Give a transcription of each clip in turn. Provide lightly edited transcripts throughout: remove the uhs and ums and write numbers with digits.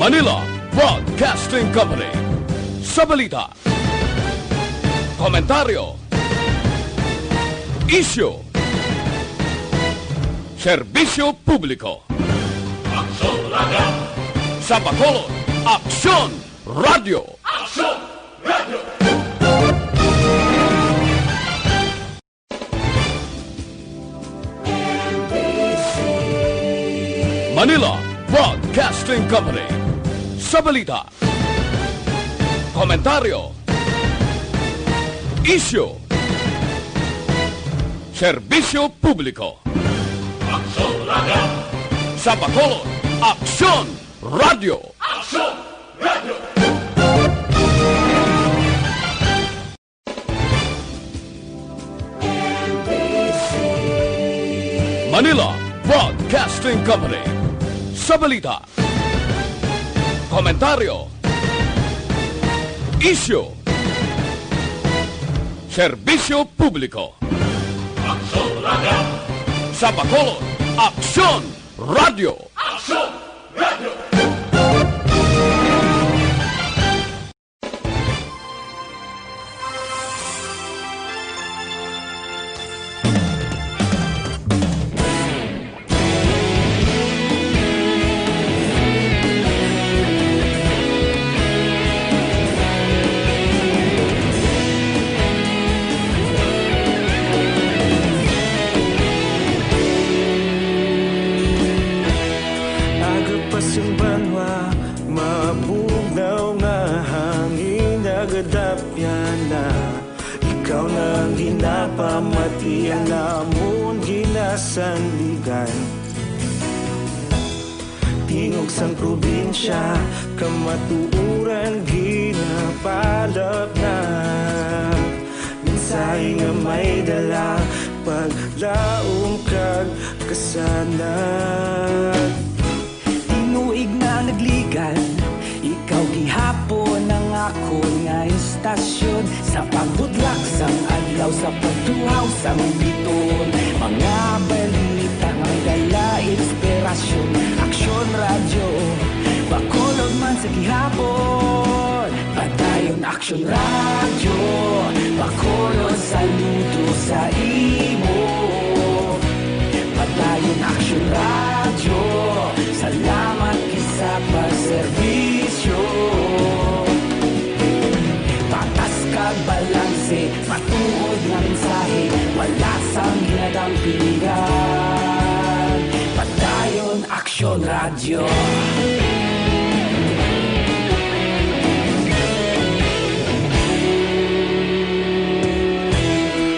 Manila Broadcasting Company. Sa balita, komentaryo, isyu, serbisyo publiko. Aksyon Radio! Sa Bacolod, Aksyon Radio! Aksyon Radio! Manila Broadcasting Company. Sa balita, komentaryo, isyu, serbisyo publiko. Aksyon Radio! Sa Bacolod, Aksyon Radio! Aksyon Radio! Manila Broadcasting Company. Sa balita, komentaryo, isyu, serbisyo publiko. Aksyon Radio! Sa Bacolod, Aksyon Radio! Aksyon Radio! Ikaw nang ginapamatian namon ginasandigan. Tingog sang probinsya kamatuuran ginapalap na. Minsay nga may dala paglaong kag kasanag. Tinuig na nagligan, ikaw gihapon ang ako nga istasyon. Sa pagbutlak sang adlaw, sa pagtuhaw sang biton. Mga balita nga may dala inspirasyon. Aksyon Radio, Bacolod man sa gihapon. Padayon Aksyon Radio, Bacolod saludo sa imo. Padayon Aksyon Radio, salamat kisa pagserbisyo. Patas kag balanse, matuod na mensahe, wala sang ginadampingan. Padayon Aksyon Radio.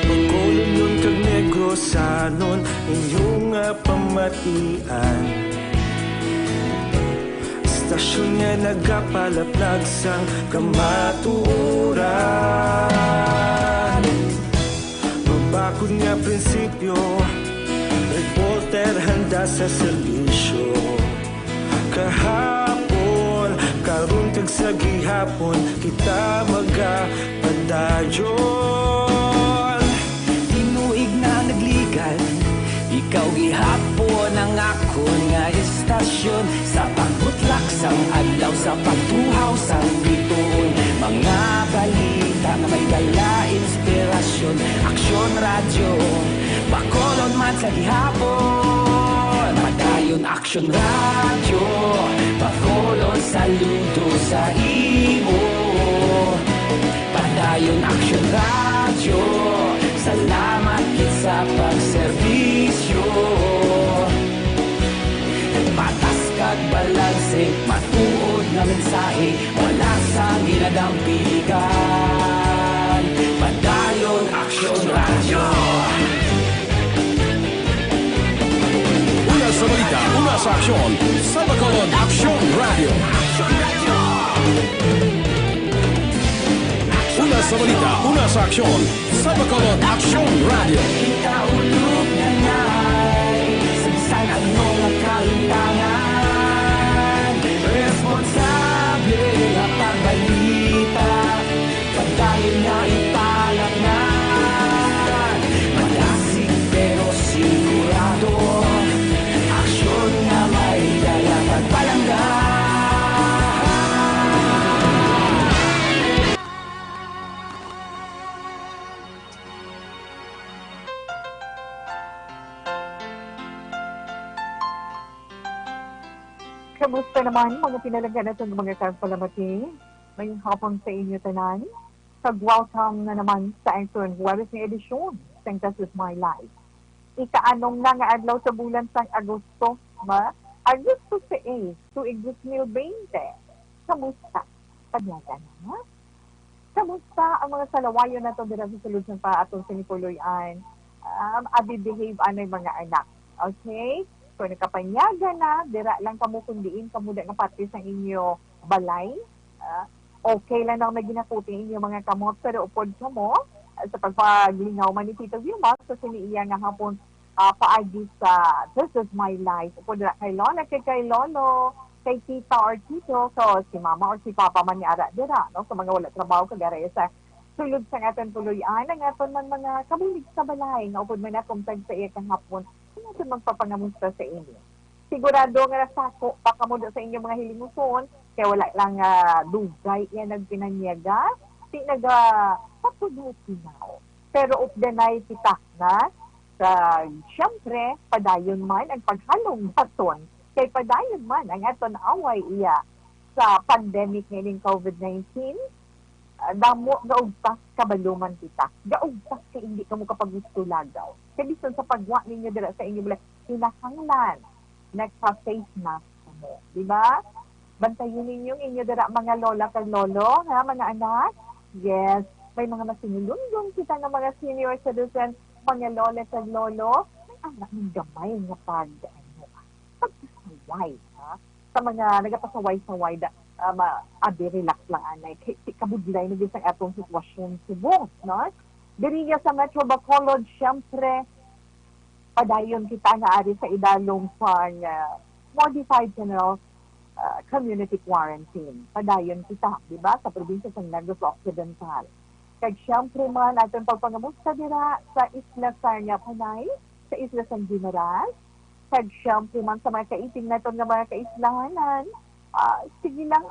Bacolod nun kag Negrosanon inyong pamatian. Istasyon nga nagapalaplag sang kamatuoran. Mabakod nga prinsipyo, reporter handa sa serbisyo. Kahapon, karon kag sa gihapon, kita magapadayon. Tinuig na nagligan, ikaw gihapon ang ako nga istasyon. Sa pagbutlak sang adlaw, sa pagtuhaw sang biton. Mga balita nga may dala inspirasyon. Aksyon Radio, Bacolod man sa gihapon. Padayon Aksyon Radio, Bacolod saludo sa imo. Padayon Aksyon Radio, salamat kit sa pagserbisyo. Patas kag balanse, matuod na mensahe, wala sang ginadampingan. Padayon Aksyon Radio. Una sa balita, una sa aksyon, sa Bacolod, Aksyon Radio! Una sa balita, una sa aksyon, sa Bacolod, Aksyon Radio! Kita ulog na ngay, sabisan ang mga kalintangan. Responsable na pagbalita, padayon na ipalak na. Malasig pero sigurado, aksyon na may dala pagpalanggan. Kamusta naman mga pinalagyan natin ng mga kasalamati? May hapon sa inyo tanan. Welcome na naman sa action Huwebes na edisyon ng This Is My Life. Ikaanong na nga adlaw sa bulan sa Agosto, Agosto 6, tuig 2020. Kamusta? Paglaga na? Kamusta ang mga salawayo na ito dira sa sulod ng paatong sinipuloyan? Abi-behave anay mga anak. Okay? Kung nakapanyaga na, dira lang kamo kundiin kamuda nga pati sa inyo balay. Okay lang na may ginakuti inyo mga kamot, pero upod ka mo sa pagpaglingaw man ni Tito Vilma, so siniiya nga hapon paagi sa This Is My Life. Upod dira kay Lola, kay Lolo, kay Tita or Tito, so si Mama or si Papa man ni Ara dira, no? Sa mga wala trabaho, kagara sa sulod sa aton tuloyan, ang aton man mga kabulig sa balay, nga upod man na kumtag sa iya kang hapon, ito magpapangamusta sa inyo. Sigurado nga nasako pa kamo sa inyong mga hilinguson, kaya wala lang dugay yan nagpinanyaga, di nagpapudupinaw. Pero updanay titak na, siyempre, padayon man ang paghalong baton, kay padayon man ang aton away iya sa pandemic ngayon COVID-19, damo gaugtas kabaluman kita. Gaugtas kay hindi ka mo kapagusto lagaw. Kaya bisan sa pagwa ninyo dira sa inyo bala, kinahanglan nagpa-face mask mo. Diba? Bantayin ninyo inyo dira mga lola kag lolo, ha, mga anak. Yes, may mga masinulundon kita ng mga senior citizen, mga lola kag lolo. May anak ng gamay nga pagkasaway, ha? Sa mga nagapasaway-saway relax lang anay. Kabudlay na din sa atong sitwasyon subong, no? Diriya sa Metro Bacolod, siyempre, padayon kita nga ari sa idalong pang modified general community quarantine. Padayon kita, di ba? Sa probinsya sa Negros Occidental. Kag siyempre man, atong pagpangamusta dira sa Isla Sarnia Panay, sa Isla San General. Kag siyempre man sa mga kaiting naton nga mga kaislahanan, sige lang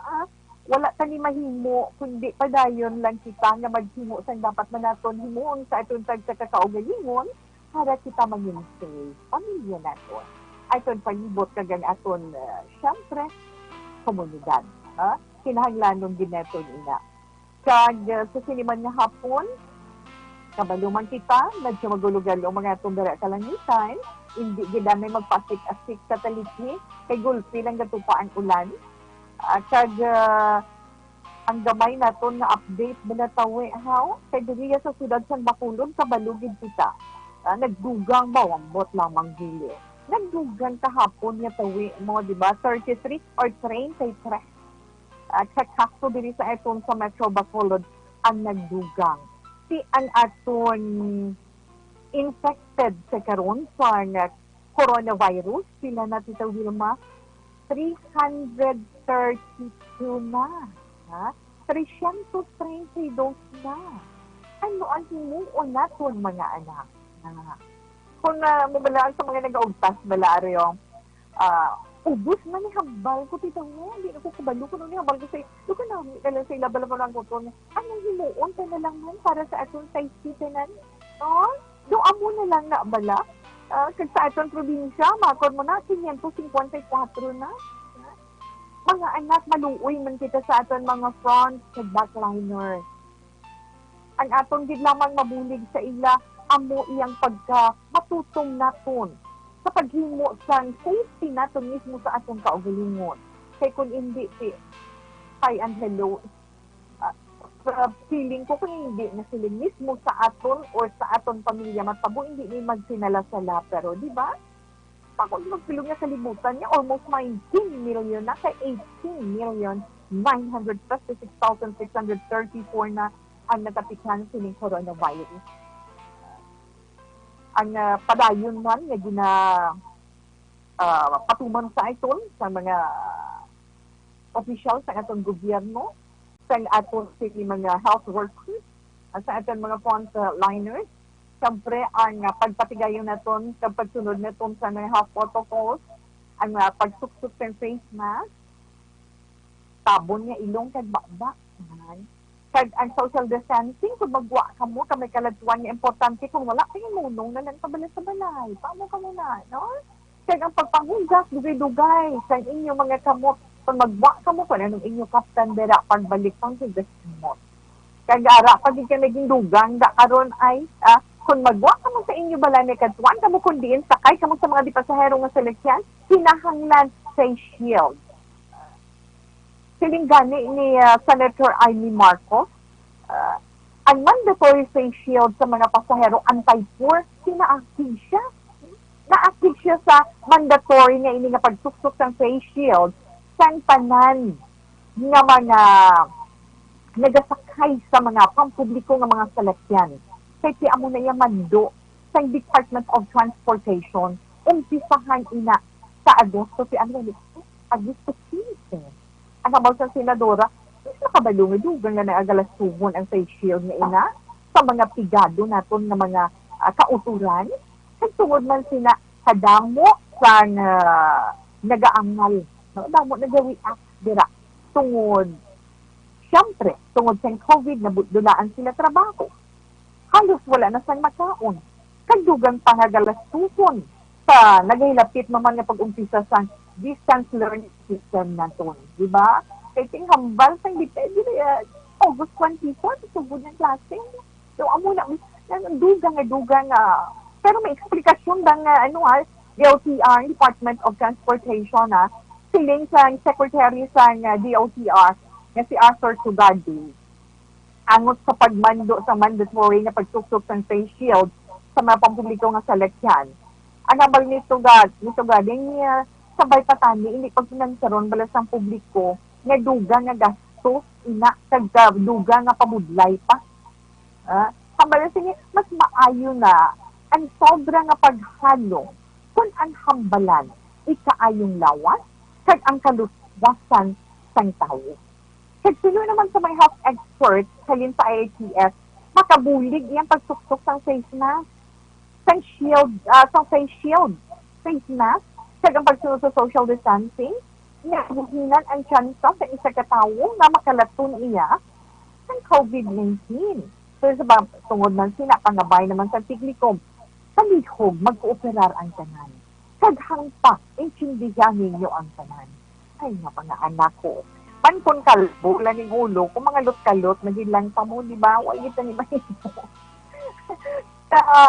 wala tani mahimo kundi padayon lang kita nga maghimo sa dapat manaton himuon sa aton tag sa kakaugalingon para kita maging safe pamilya naton aton palibot kagang aton syempre komunidad kinahanglanon din naton ina kag sa siniman nga hapon kabaluman kita medyo magulugal o mga aton dara kalangitan hindi gid may magpasik-asik sa taliki kay gulpi lang gatupa ang ulan. Kag ang gamay naton nga update binatawi how kay diriya sa siyudad San Bacolod kabalugid kita. Nagdugang bawambot lamang dili. Nagdugang kahapon nga tawi mo di ba 33 or 33. Kakakto diri sa aton sa Metro Bacolod ang nagdugang. Si ang aton infected sa karon sa coronavirus sila na Tita Vilma 332 na. Ha? 332 na. Ano ang himuon natin mga anak? Kung mabalaan sa mga nag-augtas balaryo, ubus na ni hambal ko Tita mo. Hindi ako kabalo ko nung hambal ko sa ito na sa ilabala mo lang ko ito. Anong himuon ka na lang man para sa atong safety tanan? No? Doon mo na lang na bala. Kag sa atong probinsya, makon mo na, 554 na. Mga anak, maluoy man kita sa aton mga front kag backliner. Ang atong gid lamang mabulig sa ila, amo iyang pagka matutong naton sa paghimo sa safety naton mismo sa atong kaugalingon. Kay kung hindi, hi and hello, feeling ko kung hindi na sila mismo sa aton or sa aton pamilya matabo hindi ni magsinala-sala pero di ba pakon magpilong nga kalibutan niya almost 19 million na kay 18,956,634 na ang natapikan sining coronavirus. Ang padayon man nga gina patuman sa iton sa mga official sa atong gobyerno sa aton mga health workers, sa aton mga frontliners, siyempre ang pagpatigayon naton sa pagsunod naton sa mga health protocols, ang pagsuksok sa face mask, tabon nga ilong kag bakbak, kag ang social distancing, kung magwa ka mo, kamay kalatuan nga importante, kung wala, tingin munong na lang sa balay. Paano ka muna, no? Kaya ang pagpangugas, dugay-dugay sa inyo mga kamot, kung magwa ka mo kung anong inyo kaptan dira, pagbalik pang hugas kamot. Kagara, pag ka naging dugang, da karon ay, kung magwa ka mo sa inyo bala ni kadtuan, ka mo kundiin, sakay ka mo sa mga di pasahero nga seleksyan, hinahanglan sa shield. Siling gani ni Senator Amy Marcos, ang mandatory face shield sa mga pasahero anti-poor, sina-active siya. Na-active siya sa mandatory nga ini nga pagsuksok ng face shield sang tanan nga mga nagasakay sa mga pampubliko nga mga salakyan. Kaya ti amo na iya mando sa Department of Transportation umpisahan ina sa Agosto Agosto 15. Ang kabaw sa senadora, nakabalungid dugang nga naagalastungon ang face shield nga ina sa mga pigado naton nga mga kauturan. Tungod man sina kadamo sa nagaangal. No? Damo nagawiak dira. Tungod, siyempre, tungod sa COVID, nabuddulaan sila trabaho. Halos wala na sang makaon. Kadugang pangagalastuhon sa nagahilapit naman nga pag-umpisa sa distance learning system naton. Diba? Kaya ting hambal sang dipende August 24, sugod ng klase. So, amo na, dugang pero may eksplikasyon bang DOTR, Department of Transportation, siling sa Secretary sa DOTR, na si Arthur Sugadi, angot sa pagmando sa mandatory na pagsuksok ng face shield sa mga pampubliko nga seleksyan. Ang ambal nito Gadi, sabay patani, hindi pagpinansaron balas ng publiko, nga duga nga gasto, duga nga pabudlay pa. Hambal sige, mas maayo na ang sobra nga paghalo kung ang hambalan ikaayong lawas kag ang kaluswasan sang tawo. Kag sino naman sa mga health experts kalin sa IATF makabulig iyang pagsuksok sang face mask, sang shield, sang face shield, face mask, kag ang pagsunod sa social distancing, nga hinan ang tsansa sa isa ka tawo na makalaton iya sang COVID-19. So sa tungod man sila, pangabay naman sa tiglikom, palihog, mag-ooperar ang tanan. Kaghang pa, intindihan ninyo ang tanan. Ay, nga pa nga anak ko. Pankon kalbo, laning ulo, kung mga lot-kalot, nagilang pa mo, di ba? Huwag ito ni Mahito.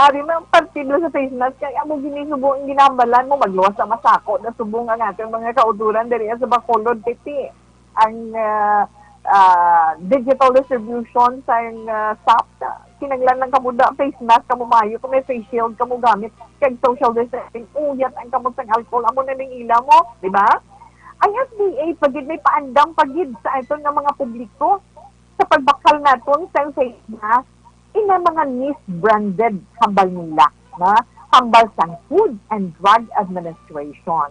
Ari mo, partido sa face mask, kaya mo ginisubo, ang ginambalan mo, magluwas sa masako, na subong ang ating mga kauturan, dali sa Bacolod, titi. Ang digital distribution sa SAP, kinaglan ng kamuda, face mask, kamumayo, kung may face shield, kamu gamit, kag social distancing, uyat ang kamot ng alcohol, amo na ng ila mo, di ba? Ang FDA, pagid may paandang pagid sa ito ng mga publiko, sa pagbakal naton sa face mask, ina mga misbranded hambal nila, na hambal sang Food and Drug Administration.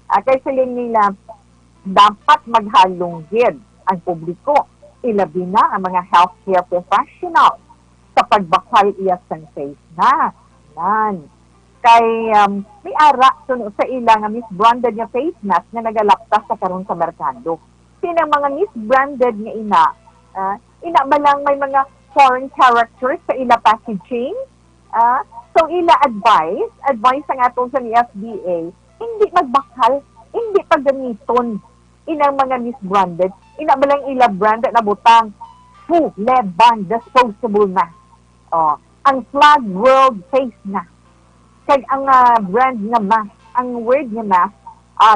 Kaya siling nila, dapat maghalunggid ang publiko, ilabi na ang mga healthcare professionals sa pagbakal iya sang face mask. Nan. Kay may ara sa ilang misbranded nga face mask na nagalaptas sa karon sa merkado. Sinang mga misbranded nga ina ba lang may mga foreign characters sa ila packaging? So ila advice ang atong sa FDA, hindi magbakal, hindi paggamiton inang mga misbranded, ina ba lang ila branded na butang, Leban, disposable na. Ang Flag World face na. Kag ang brand nga mask, ang word nga mask,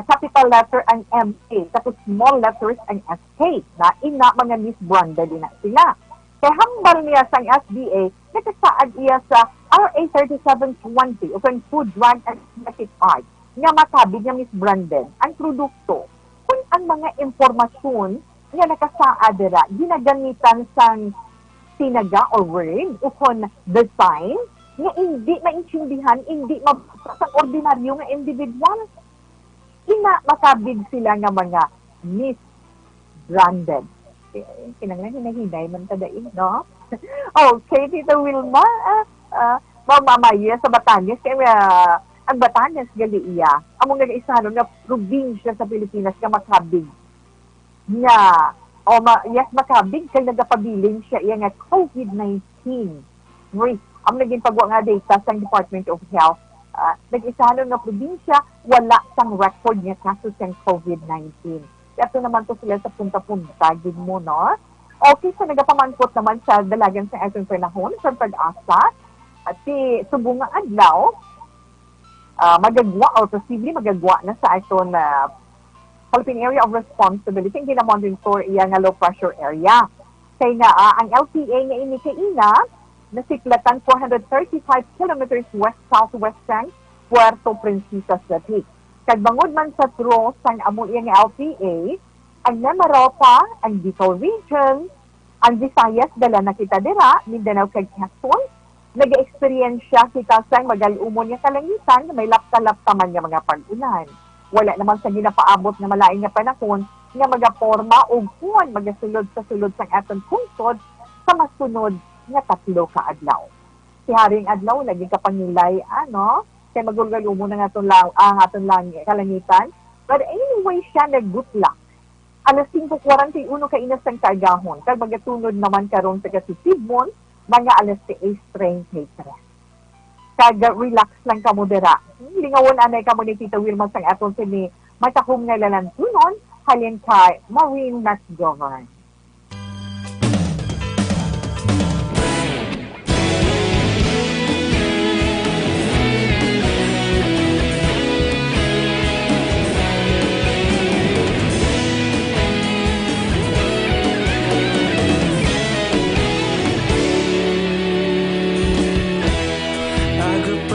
capital letter ang MA, tapos small letters ang SK, na ina mga misbranded ina sila. Kaya hambal niya sa FDA, nakasaad iya sa RA 3720 o kung Food, Drug and Cosmetic Art, nga makabig nga misbranded ang produkto. Kung ang mga impormasyon nga nakasaad dira, ginagamitan sang sinaga or word o kung design, nga hindi maintindihan, hindi mabasa sa ordinaryo nga individual. Makabig sila nga mga misbranded. Kinanglan hinahinay man tadain, no? Okay, Tita Wilma, mamamaya sa Batanes, kaya ang Batanes gali iya, among nag-isano na probinsya sa Pilipinas nga makabig nga, makabig kay nagapabiling siya iya nga COVID-19 risk. Ang naging pagwa nga data sa Department of Health, nag-isahalon nga probinsya, wala sang record nga kaso siyang COVID-19. Ito naman to sila sa punta-punta, gid mo, no? Okay, so nagapamangkot naman sa dalagan sa atong panahon sa pag-asa at si subong nga adlaw, magagwa or posible magagwa na sa aton Philippine Area of Responsibility, hindi naman din for iya nga low pressure area. Kaya nga, ang LPA nga ini kaina, nasiklatan 435 kilometers west-southwest sang Puerto Princesa City. Kagbangod man sa tro sang amo iya nga LPA, ang Namarota, ang Bicol Region, ang Visayas, dala na kita dira, Mindanao kag Quezon, nag-experiensya kita sang magalumon nga kalangitan, may lapta-lapta man nga mga pag-ulan. Wala naman sa ginapaabot nga malaing nga panahon nga magaporma o kuwan magasulod sa sulod sang aton pungsod sa masunod nga 3 ka adlaw. Si Haring adlaw lagi ka pangilay kay magulgalumo na ang aton lang kalangitan. But anyway, siya nag-good luck. Alas 5:41 ka inas sang kaagahon. Kag magatunod naman karon sa kasisibmon mga alas 6:33. Kag-relax lang ka mo dira. Lingawon anay ka mo ni Tita Wilma sang aton sini matahom nga lalantunon halin kay Marine McGovern.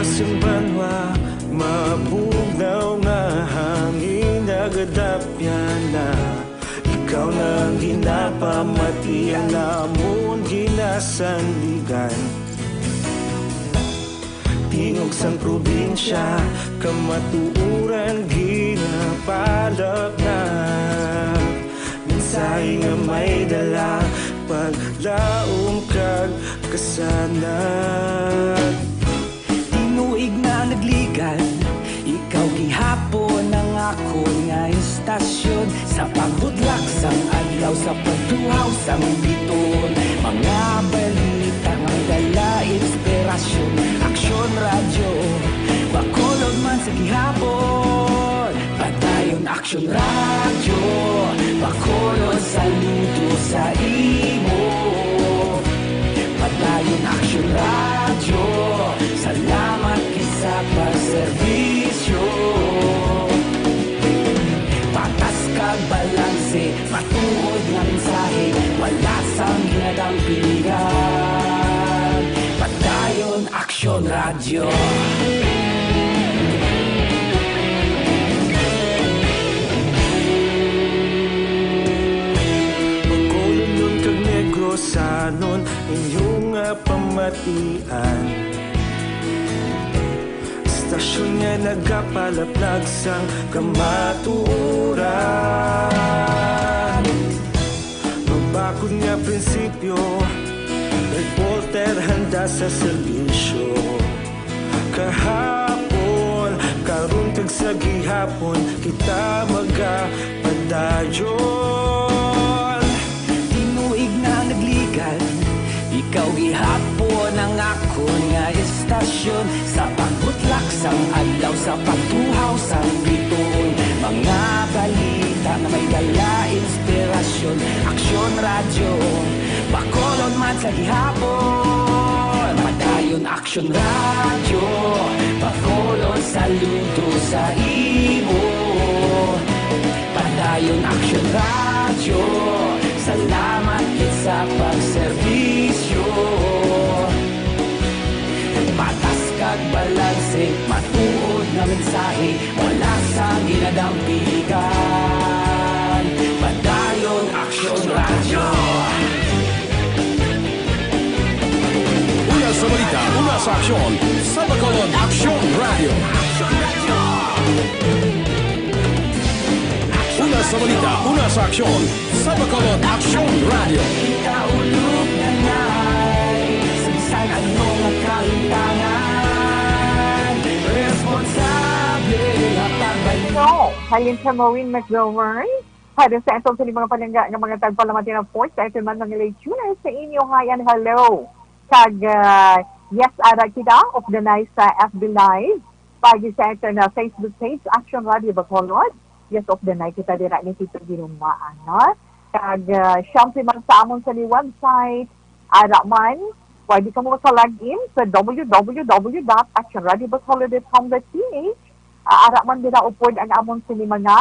Simbanwa, mabugnaw nga hangin nagadapyan na ikaw nang ginapamati ang namon ginasandigan. Tingog sang probinsya, kamatuuran ginapalap na minsay nga may dala paglaom kag kasanag. Tuig na nagligan, ikaw gihapon ang ako nga istasyon sa paghudlak sang adlaw sa pagtuhaw sang biton. Mga balita nga dala inspirasyon, aksyon radyo, bakolod man sa gihapon. Padayon aksyon radyo, bakolod saludo sa imo. Padayon aksyon radyo, salamat sa pagserbisyo. Patas kag balanse, matuod nga mensahe, wala sang ginadampingan. Padayon aksyon radyo. Bacolod nun kag Negrosanon, inyong pamatian. Stasyon nga nagapalaplag sang kamaturan. Magbakod nga prinsipyo, reporter handa sa serbisyo. Kahapon, karon kag sa gihapon, kita magapadayon. Tinuig na nagligan, ikaw gihapon ang ako nga istasyon sa pagbutlak sang adlaw sa pagtuhaw sang biton. Mga balita na may dala inspirasyon, aksyon radyo, bakolod man sa gihapon. Padayon aksyon radyo, bakolod saludo sa imo. Padayon aksyon radyo, salamat kit sa pagserbisyo. Patas kag balanse, matuod nga mensahe, wala sang ginadampigan. Padayon aksyon radyo. Una sa balita, una sa aksyon, sa Bacolod Aksyon Radio. Una sa balita, una sa aksyon, sa Bacolod Aksyon Radio. Ikaulog na na'y sa ano nga kalintangan, responsable nga pagbalik. So, halin sa Marine McGovern, para sa itong sa mga palangga ng mga tagpalamatin ng force, sa ito man ng late tuner sa inyo, hi and hello. Kag, yes, ara kita, of the night sa FB Live. pagi sa ito na Facebook page, Action Radio Bacolod. Yes, of the night kita dira ni Tito Ginumaan, no? Kag, syempre man sa amon sa ni website, ara man, pwede ka mo sa login sa www.actionradiobacolod.com.ph. Ara man dira upod ang amon sa ni mga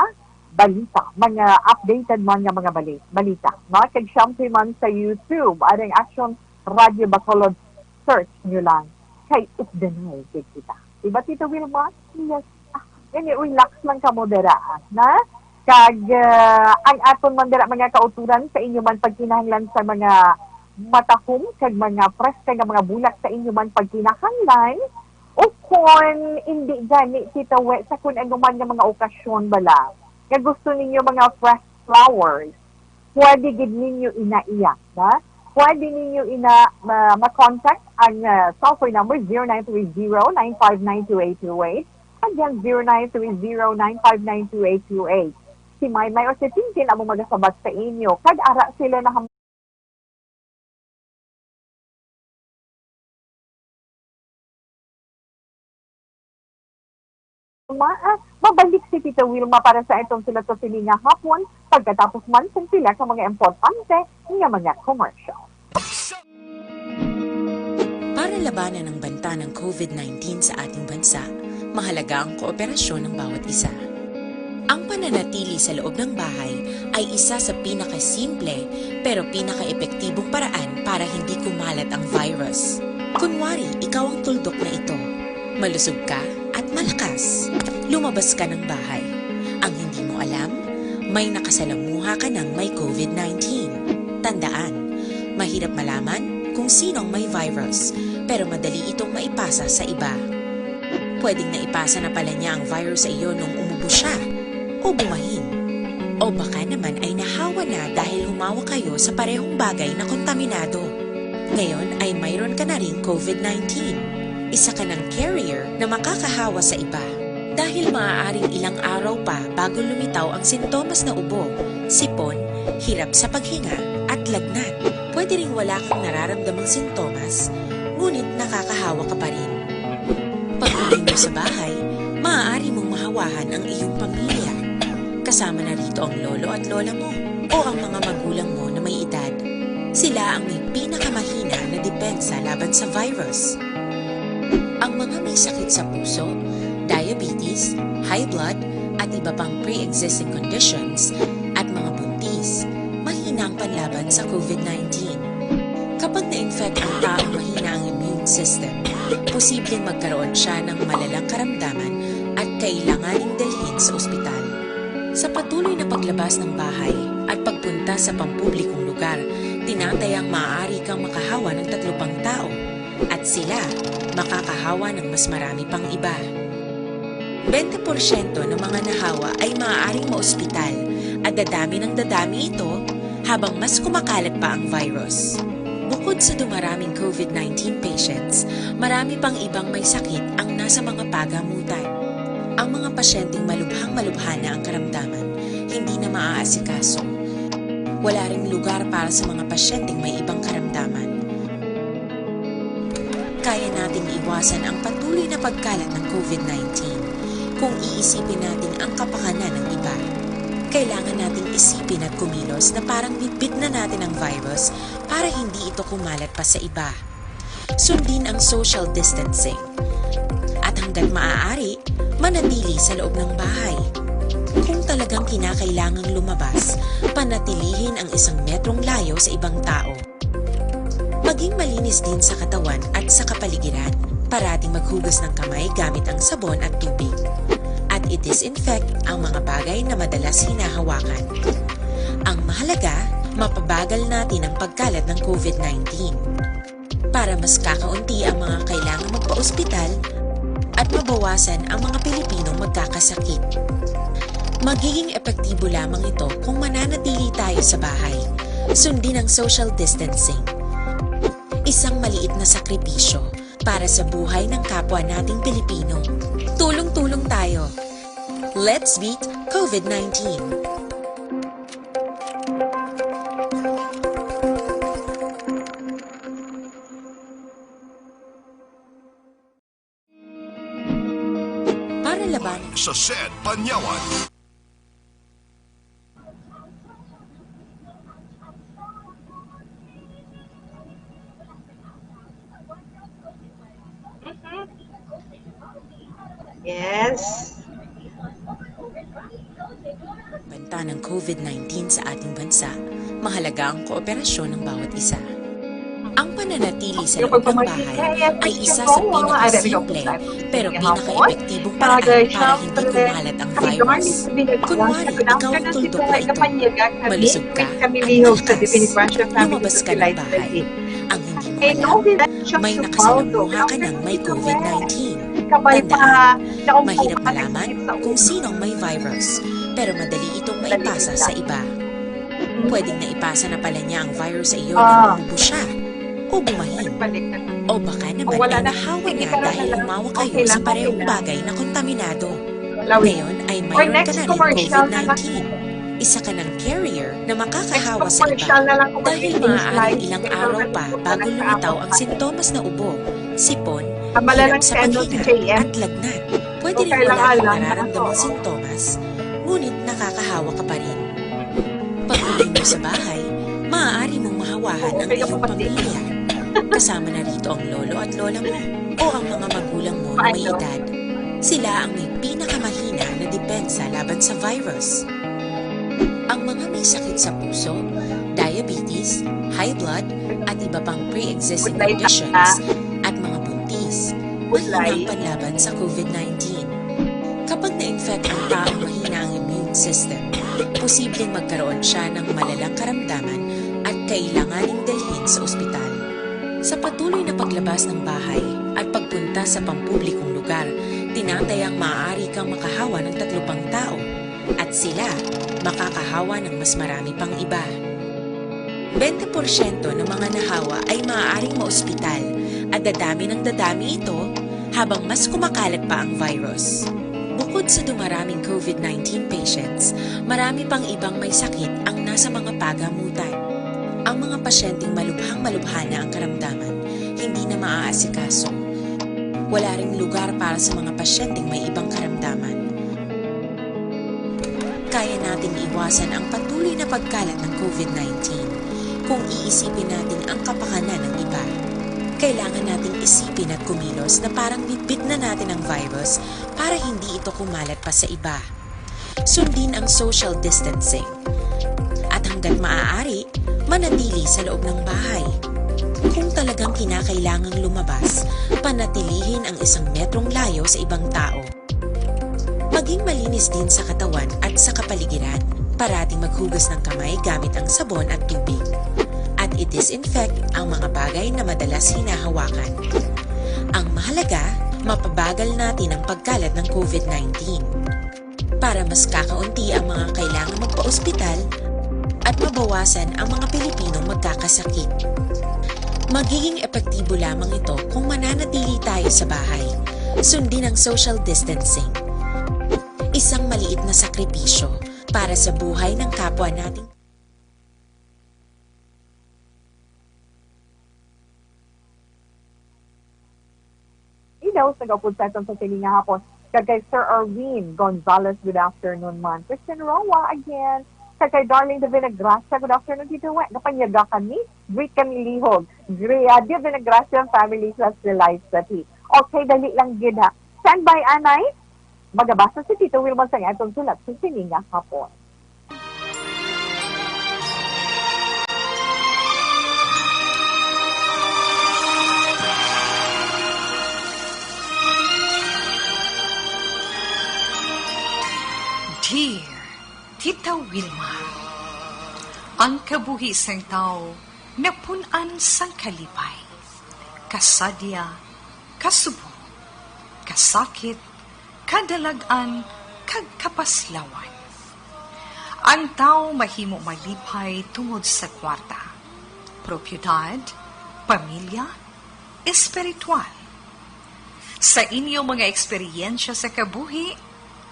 balita, mga updated man nga mga balita. No? Kag syempre man sa YouTube, aring Action Radio Bacolod, search nyo lang. Kay of the night, kita. Diba, Tito Wilma? Yes. Relax lang ka mo dira, na? Kag, ang aton man dira mga kauturan sa inyo man pagkinahanglan sa mga matahom, kag mga press, kag mga bulak sa inyo man pagkinahanglan, o kung hindi gani, Tita We, sa kung ano man nga mga okasyon bala, kag gusto ninyo mga fresh flowers, pwede gid ninyo inaiyak, na? Pwede ninyo ma-contact ang cellphone number 0930-959-2828. Again, 0930-959-2828. Si Maymay o si Tintin ang magasabat sa inyo. Kag-ara sila na mabalik si Tita Wilma para sa itong sila to sili nga hapon pagkatapos man kung sila sa mga importante nga mga commercial. Para labanan ang banta ng COVID-19 sa ating bansa, mahalaga ang kooperasyon ng bawat isa. Ang pananatili sa loob ng bahay ay isa sa pinakasimple pero pinaka-epektibong paraan para hindi kumalat ang virus. Kunwari, ikaw ang tuldok na ito. Malusog ka at malakas. Lumabas ka ng bahay. Ang hindi mo alam, may nakasalamuha ka ng may COVID-19. Tandaan, mahirap malaman kung sinong may virus, pero madali itong maipasa sa iba. Pwedeng naipasa na pala niya ang virus sa iyo nung umubo siya o bumahin. O baka naman ay nahawa na dahil humawa kayo sa parehong bagay na kontaminado. Ngayon ay mayroon ka na rin COVID-19. Isa ka ng carrier na makakahawa sa iba. Dahil maaaring ilang araw pa bago lumitaw ang sintomas na ubo, sipon, hirap sa paghinga at lagnat. Pwede ring wala kang nararamdamang sintomas, ngunit nakakahawa ka pa rin. Pag-uwi mo sa bahay, maaari mong mahawahan ang iyong pamilya. Kasama na rito ang lolo at lola mo o ang mga magulang mo na may edad. Sila ang may pinakamahina na depensa laban sa virus. Ang mga may sakit sa puso, diabetes, high blood, at iba pang pre-existing conditions at mga buntis, mahina ang panlaban sa COVID-19. Kapag na-infect ang taong mahina ang immune system, posibleng magkaroon siya ng malalang karamdaman at kailanganing dalhin sa ospital. Sa patuloy na paglabas ng bahay at pagpunta sa pampublikong lugar, tinatayang maaari kang makahawa ng 3 pang tao at sila makakahawa ng mas marami pang iba. 20% ng mga nahawa ay maaaring maospital at dadami ng dadami ito habang mas kumakalat pa ang virus. Bukod sa dumaraming COVID-19 patients, marami pang ibang may sakit ang nasa mga pagamutan. Ang mga pasyenteng malubhang-malubha na ang karamdaman, hindi na maaasikaso. Wala ring lugar para sa mga pasyenteng may ibang karamdaman. Kaya nating iwasan ang patuloy na pagkalat ng COVID-19 kung iisipin natin ang kapakanan ng iba. Kailangan nating isipin at kumilos na parang bitbit na natin ang virus para hindi ito kumalat pa sa iba. Sundin ang social distancing. At hanggat maaari, manatili sa loob ng bahay. Kung talagang kinakailangang lumabas, panatilihin ang 1 metrong layo sa ibang tao. Maging malinis din sa katawan at sa kapaligiran. Parating maghugas ng kamay gamit ang sabon at tubig. At i-disinfect ang mga bagay na madalas hinahawakan. Ang mahalaga, mapabagal natin ang pagkalat ng COVID-19. Para mas kakaunti ang mga kailangang magpa-ospital at mabawasan ang mga Pilipinong magkakasakit. Magiging epektibo lamang ito kung mananatili tayo sa bahay. Sundin ang social distancing. Isang maliit na sakripisyo para sa buhay ng kapwa nating Pilipino. Tulong-tulong tayo. Let's beat COVID-19. sa SED Panyawan. Yes. Banta ng COVID-19 sa ating bansa, mahalaga ang kooperasyon ng bawat isa. Ang pananatili sa loob ng bahay ay isa sa pinakasimple pero pinaka-epektibong paraan para hindi kumalat ang virus. Kunwari, ikaw ang tuldok na ito. Malusog ka at malakas. Lumabas ka ng bahay. Ang hindi mo alam, may nakasalamuha ka ng may COVID-19. Tandaan, mahirap malaman kung sinong may virus, pero madali itong maipasa sa iba. Pwedeng naipasa na pala niya ang virus sa iyo nang umubo siya, o bumahin, o baka naman ay nahawa niya dahil umawa kayo sa parehong bagay na kontaminado. Ngayon ay mayroon ka na rin COVID-19. Isa ka ng carrier na makakahawa sa iba dahil maaaring ilang araw pa bago lumitaw ang sintomas na ubo, sipon, hirap sa paghina at lagnat. Pwede rin wala kang nararamdamang sintomas, ngunit nakakahawa ka pa rin. Pag-uwi mo sa bahay, maaari mong mahawahan ang iyong pamilya. Kasama na rito ang lolo at lola mo o ang mga magulang mo na may edad. Sila ang may pinakamahina na depensa laban sa virus. Ang mga may sakit sa puso, diabetes, high blood, at iba pang pre-existing conditions, at mga buntis, mahinang panlaban sa COVID-19. Kapag na-infect ang taong mahina ang immune system, posibleng magkaroon siya ng malalang karamdaman at kailanganing dalhin sa ospital. Sa patuloy na paglabas ng bahay at pagpunta sa pampublikong lugar, tinatayang maaari kang makahawa ng 3 pang tao at sila makakahawa ng mas marami pang iba. 20% ng mga nahawa ay maaaring maospital at dadami ng dadami ito habang mas kumakalat pa ang virus. Bukod sa dumaraming COVID-19 patients, marami pang ibang may sakit ang nasa mga pagamutan. Ang mga pasyenteng malubhang-malubha na ang karamdaman, hindi na maaasikaso. Wala ring lugar para sa mga pasyenteng may ibang karamdaman. Kaya nating iwasan ang patuloy na pagkalat ng COVID-19 kung iisipin natin ang kapakanan ng iba. Kailangan nating isipin at kumilos na parang bitbit na natin ang virus para hindi ito kumalat pa sa iba. Sundin ang social distancing. At hanggat maaari, manatili sa loob ng bahay. Kung talagang kinakailangang lumabas, panatilihin ang 1 metrong layo sa ibang tao. Maging malinis din sa katawan at sa kapaligiran. Parating maghugas ng kamay gamit ang sabon at tubig. At i-disinfect ang mga bagay na madalas hinahawakan. Ang mahalaga, mapabagal natin ang pagkalat ng COVID-19 para mas kakaunti ang mga kailangang magpa-ospital at mabawasan ang mga Pilipinong magkakasakit. Magiging epektibo lamang ito kung mananatili tayo sa bahay. Sundin ang social distancing. Isang maliit na sakripisyo para sa buhay ng kapwa nating Ilaw sa gapunseton sa sininga hapon. Kay Sir Arwin Gonzalez, good afternoon man. Christian Roa again. Kay Darling de Vinagracia, good afternoon dito. Napanyaga kami, greet kami lihog. Di Vinagracia family plus the life sa ti. Okay, dali lang gid ha. Stand by, Anay. Magabasa si Tito Wilman sa itong sulat sa sininga hapon. Dear Tita Wilma, ang kabuhisang tao napunan sang kalipay, kasadya, kasubo, kasakit, kadalagan, kag kapaslawan. Ang tao mahimo malipay tungod sa kwarta, propiedad, pamilya, espiritual. Sa inyong mga eksperyensya sa kabuhi,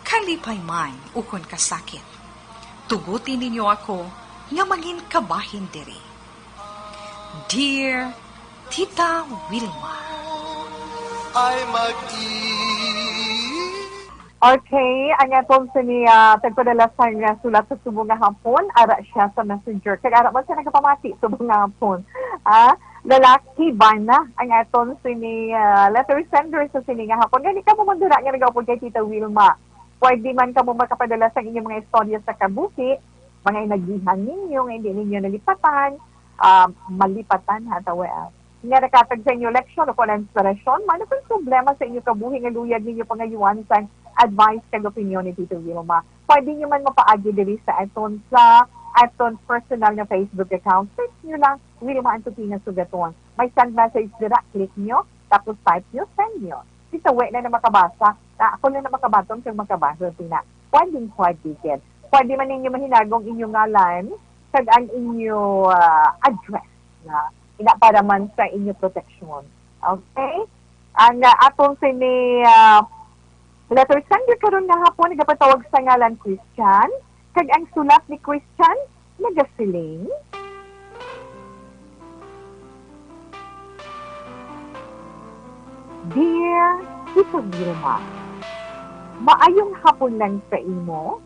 kalipay man ukon kasakit. Tugutin ninyo ako nga maging kabahin diri. Dear Tita Wilma, ay Okay, ang atong tagpadala sa sulat sa subong nga hapon, ara siya sa messenger. Kag ara man siya nagapamati subong nga hapon. Lalaki ba na ang atong letter sender sa sini nga hapon. Gani ka mo mandura nga nagapod kay Tita Wilma. Pwede man ka mo makapadala sa inyong mga istorya sa kabuhi, mga inagihan ninyo, nga hindi ninyo nalipatan, malipatan hatawa. Nga nakatag sa inyo leksyon o kung inspirasyon, man kung problema sa inyo kabuhi nga luyag ninyo pangayuan sa advice kag opinion ni Tito Wilma. Pwede nyo man mapaagi diri sa aton personal na Facebook account. Search nyo lang, Wilma Antupina Sugaton. May send message dira, click nyo, tapos type nyo, send nyo. Sita way na makabasa, ako na makabaton kag makabasa tina. Pwede din. Pwede man ninyo mahinagong inyong ngalan kag ang inyo address na ina para man sa inyo protection. Okay? Ang atong letter sender karon nga hapon nagapatawag sa ngalan Christian, kag ang sulat ni Christian nagasiling. Dear Tito Wilma, maayong hapon lang sa imo,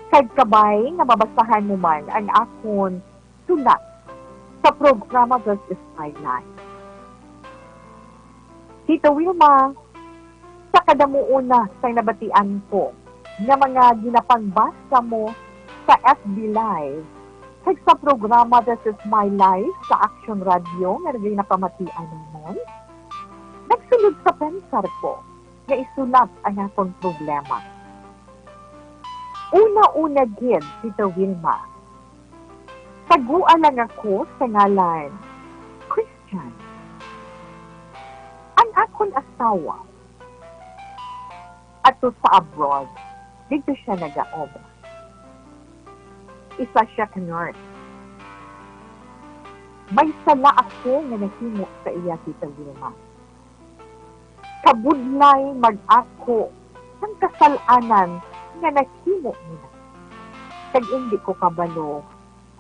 kag kabay nga mabasahan mo man ang akon sulat sa programa This is My Life. Tito Wilma, sa kadamuuna sa nabatian ko nga mga ginapangbasa mo sa FB Live kag sa programa This is My Life sa Action Radio nga napamatian naman, nagsulod sa pensar ko nga isulat ang akong problema. Una-una gid, Tito Wilma, taguan lang ako sa ngalan Christian. Ang akong asawa ato sa abroad, dito siya nag-aobra. Isa siya ka-nurse. May sala ako nga nahimo sa iya, Tita Wilma. Kabudlay mag-ako ng kasalanan nga nahimo nila. Kag hindi ko kabalo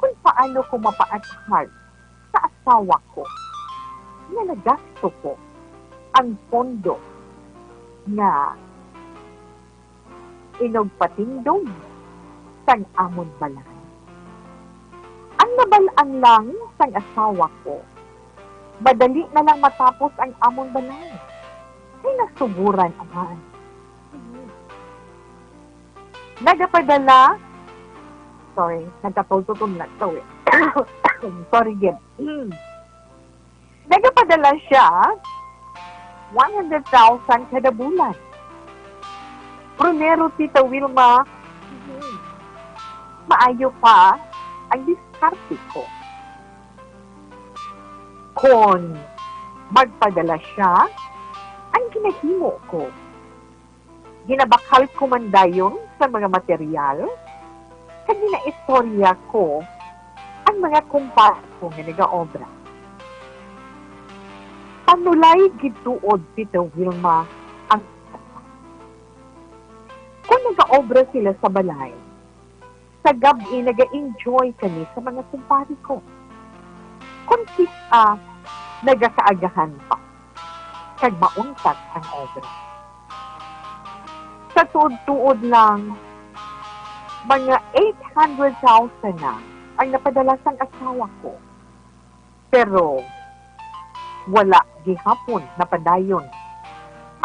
kung paano ko mapaathag sa asawa ko nga nagasto ko ang pondo nga inogpatindog sang amon balay. Ang nabalaan lang sang asawa ko, madali na lang matapos ang amon balay. Ay nasuguran aman. Nagapadala, nagkatultutom na ito eh. Sorry, Gib. Nagapadala siya 100,000 kada bulan. Primero, Tita Wilma, maayo pa ang diskarte ko. Kung magpadala siya, ang ginahimo ko. Ginabakal ko man dayon sa mga material, kag ginaistorya ko ang mga kumpara ko nga nag-aobra. Panulay gituod, Tita Wilma, ang kung nag-aobra sila sa balay, sa gabi nag-enjoy kami sa mga kumpari ko. Kung kita, nagakaagahan pa, kag mauntat ang obra. Sa tuod-tuod lang, mga 800,000 na ang napadala sang asawa ko. Pero, wala gihapon napadayon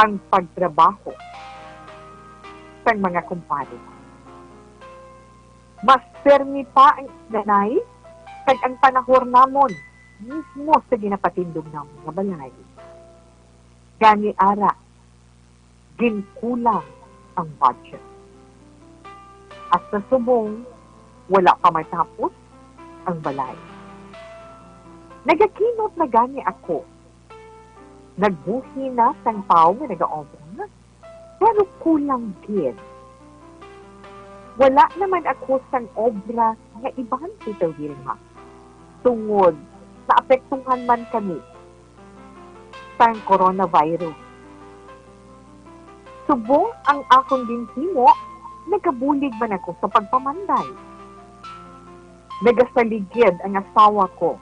ang pagtrabaho sa mga kumpare. Mas permi pa ang danay kag ang panahor namon mismo sa ginapatindog ng mga balay. Gani ara, ginkulang ang budget. At sa subong, wala pa matapos ang balay. Nagakinot na gani ako. Nagbuhi na sang tao nga nag-aobra na. Pero kulang gid. Wala naman ako sang obra nga iban, Tita Wilma. Tungod, naapektuhan man kami sang coronavirus. Subong ang akong ginhimo, nagabulig man ako sa pagpamanday. Nagasaligid ang asawa ko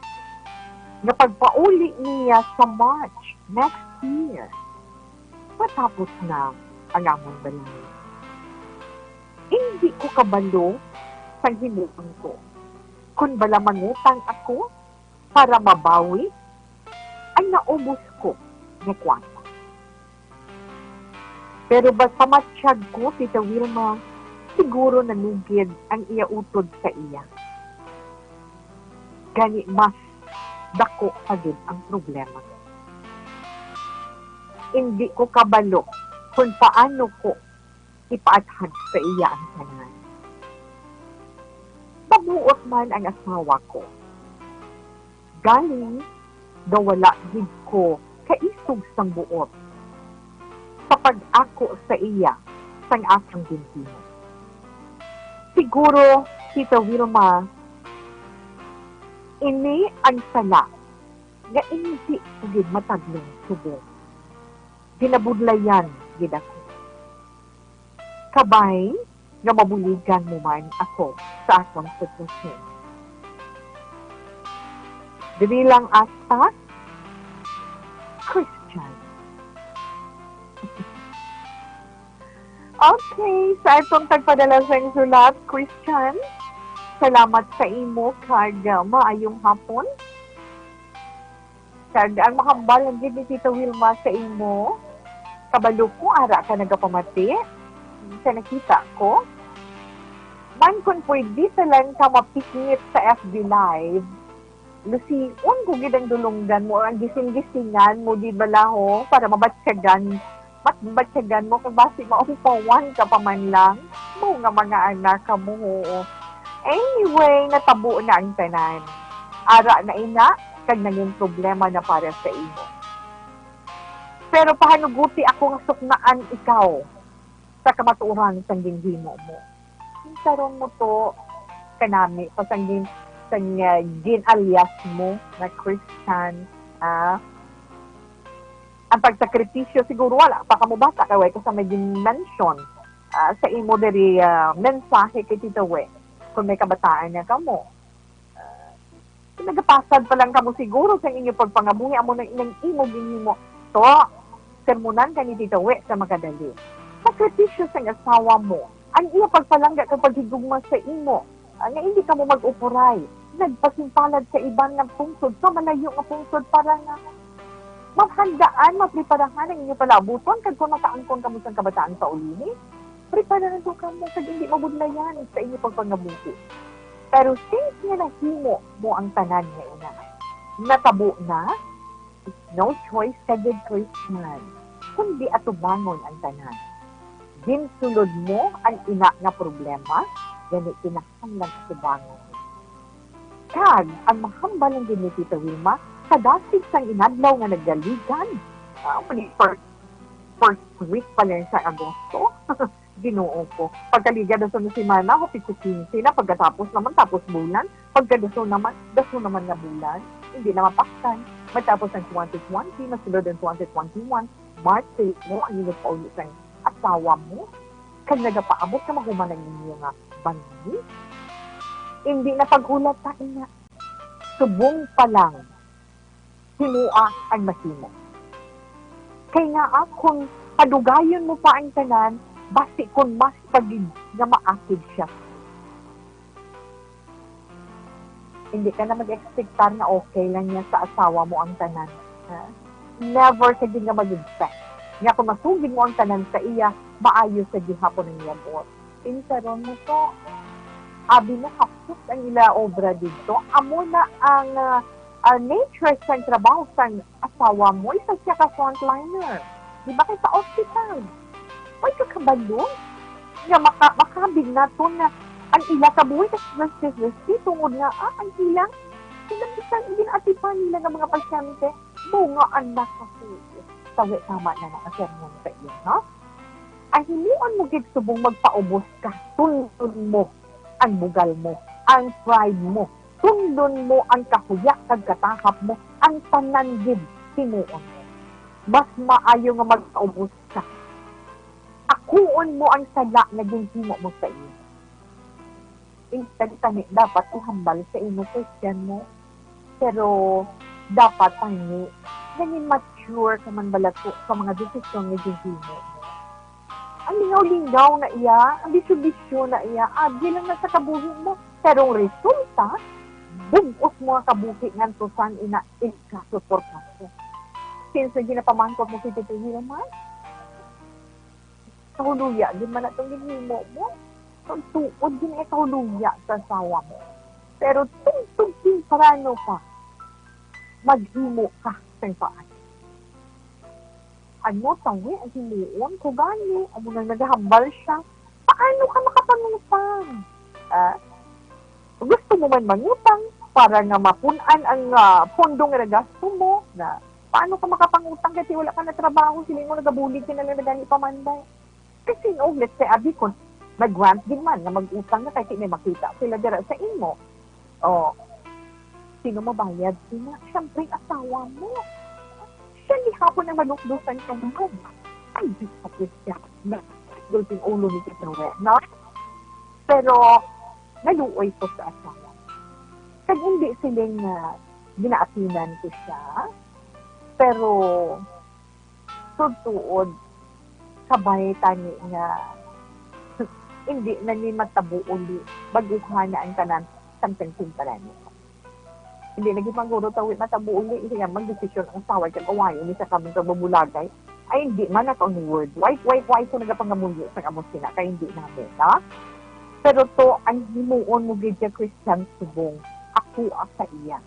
na pagpauli niya sa March next year. Matapos na ang among balay. hindi ko kabalo sa hinuon ko. Kung bala mangutang ako para mabawi, ay naubos ko ng kwarta. Pero basta matsyag ko, Tita Wilma, siguro nanugid ang iya utod sa iya. Gani mas dako agad ang problema. Hindi ko kabalo kung paano ko ipaathag sa iya ang tanan. Mabuot man ang asawa ko. Galing, gawala gid ko kaisog sang buot. Sa pag-ako sa iya, sang akang ginhimo. Siguro, Tita Wilma, ini ang sala nga hindi gid matagling subo. Ginabudlayan gid ako. Kabay nga mabuligan mo man ako sa akong sitwasyon. Dili lang asta Christian. Okay, sa itong tagpadala sa sulat, Christian, salamat sa imo kag maayong hapon. Kag ang mahambal ang gid ni Tita Wilma sa imo, kabalo ko ara ka nagapamati sa nakita ko. Man kung pwede talang ka mapiknit sa FB Live, lusiun ko gid ang dulunggan mo, ang gising-gisingan mo, di balaho, para mabatsagan mo, kung basi maupawan ka pa man lang, mo nga mga anak ka mo. Anyway, natabo na ang tanan. Ara na ina, kag naging problema na para sa imo. Pero pahanuguti ako nga suknaan ikaw sa kamatuoran sa ginhimo mo. Karon mo to kanami pasangin sa gin alias mo na Christian. Ang pagsakripisyo siguro wala pa kamo bata kay kasi may mention sa imo diri mensahe kay Tita We kung may kabataan niya kamo. Nagapasad pa lang kamo siguro sa inyo pagpangabuhi amo nang inang imo ginhimo to sermonan ka ni Tita We sa makadali. Sakripisyo sa asawa mo ang iya pagpalangga kapag higugma sa imo nga hindi ka mo mag-upuray nagpasimpalad sa ibang ng pungsod sa malayo nga pungsod para nga maghandaan, mapreparahan ang inyo palabuton kag kung makaangkon ka mo sa kabataan sa ulini, preparahan to ka mo kag hindi mabudlayan sa inyo pagpangabuhi. Pero since nga nahimo mo ang tanan nga ina, natabo na, no choice kagid Christian, kundi atubangon ang tanan. Ginsulod mo ang ina nga problema, gani kinahanglan atubangon. Kag, ang mahambal ng gini Tita Wilma, kadasig sang inadlaw nga naggaligan. First week pa lang sa Agosto. Ginoo ko. Pagkaliga daso na semana, ako 15 na. Pagkatapos naman, tapos bulan. Pagkadaso naman nga bulan. Hindi na mapaksan. Matapos ang 2020, nasulod ang 2021, March mo, ang inyo pa ulit ang asawa mo. Kag nagapaabot ka mahuman ng inyo nga bandi. Hindi na paghulat ta ina. Subong pa lang hinua ang mahimo. Kaya nga kung padugayon mo pa ang tanan, basi kung mas pagig na maakid siya. Hindi ka na mag-expectar na okay lang niya sa asawa mo ang tanan. Never ka din nga mag-expect. Nga kung masugin mo ang tanan sa iya, maayos sa gihapon ng iya buot. Insaron mo to, abi na hapos ang ila obra dito. Amo na ang nature sa trabaho sa asawa mo, isa siya ka frontliner. Di ba kayo sa hospital? May kakabalo? Nga makabig na to na ang ila kabuhay kasi tungod nga, ang ilang sinabitan ginatipan nila ng mga pasyente, bunga anak kasi. Sabi, tama na nakasermon sa iyo, no? Ang hinion mo subong magpaubos ka, tundon mo ang bugal mo, ang pride mo, tundon mo ang kahuya kag katahap mo, ang tananggid sinuon mo. Mas maayo nga magpaubos ka. Akuon mo ang sala na ginhimo mo sa iyo. Instead, dapat ihambal sa imo Christian mo. Pero, dapat naging mature ka man balato sa mga desisyon na ginhimo mo. ang lingaw-lingaw na iya, ang bisyo-bisyo na iya, agi lang na sa kabuhi mo. Pero ang resulta, bugos mo ang kabuhi nga tusan ina kaso por kaso. Since ginapamangkot mo si Tito naman, kahuluya, di man na itong ginimo mo. Tuod din ay kahuluya sa asawa mo. Pero tugtog parano ka, maghimo ka sa paan. Ano, tawi, ang himuon ko gani, amo nang naghambal siya, paano ka makapangutang? Gusto mo man mangutang para nga mapunan ang pondo nga nagasto mo, na paano ka makapangutang kasi wala ka na trabaho, sila mo nagabulig ka na lang na gani pamanday. Kasi no, let's say, abi ko, mag-grant din man na mag-utang na kasi may makita sila dira sa imo. O, sino mabayad? Sina? Siyempre, asawa mo. Siya ni hapon na manukdusan ka mo. Ay, di sa siya na gulping ulo ni Kitowe, no? Pero, naluoy ko sa asawa. Kag hindi siling ginaatinan ko siya. Pero, tutuod, kabay tani nga hindi na ni matabo uli baguhan na ang tanan samtang parani. Hindi lagi mangguro tawid matabo uli siya magdesisyon ang saway kag awayo ni sa kaming kababulagay ay hindi man ako ni word why so nagapangamuyo sa amos sina kay hindi namin na. Pero to ang himuon mo gid Christian subong ako sa iya.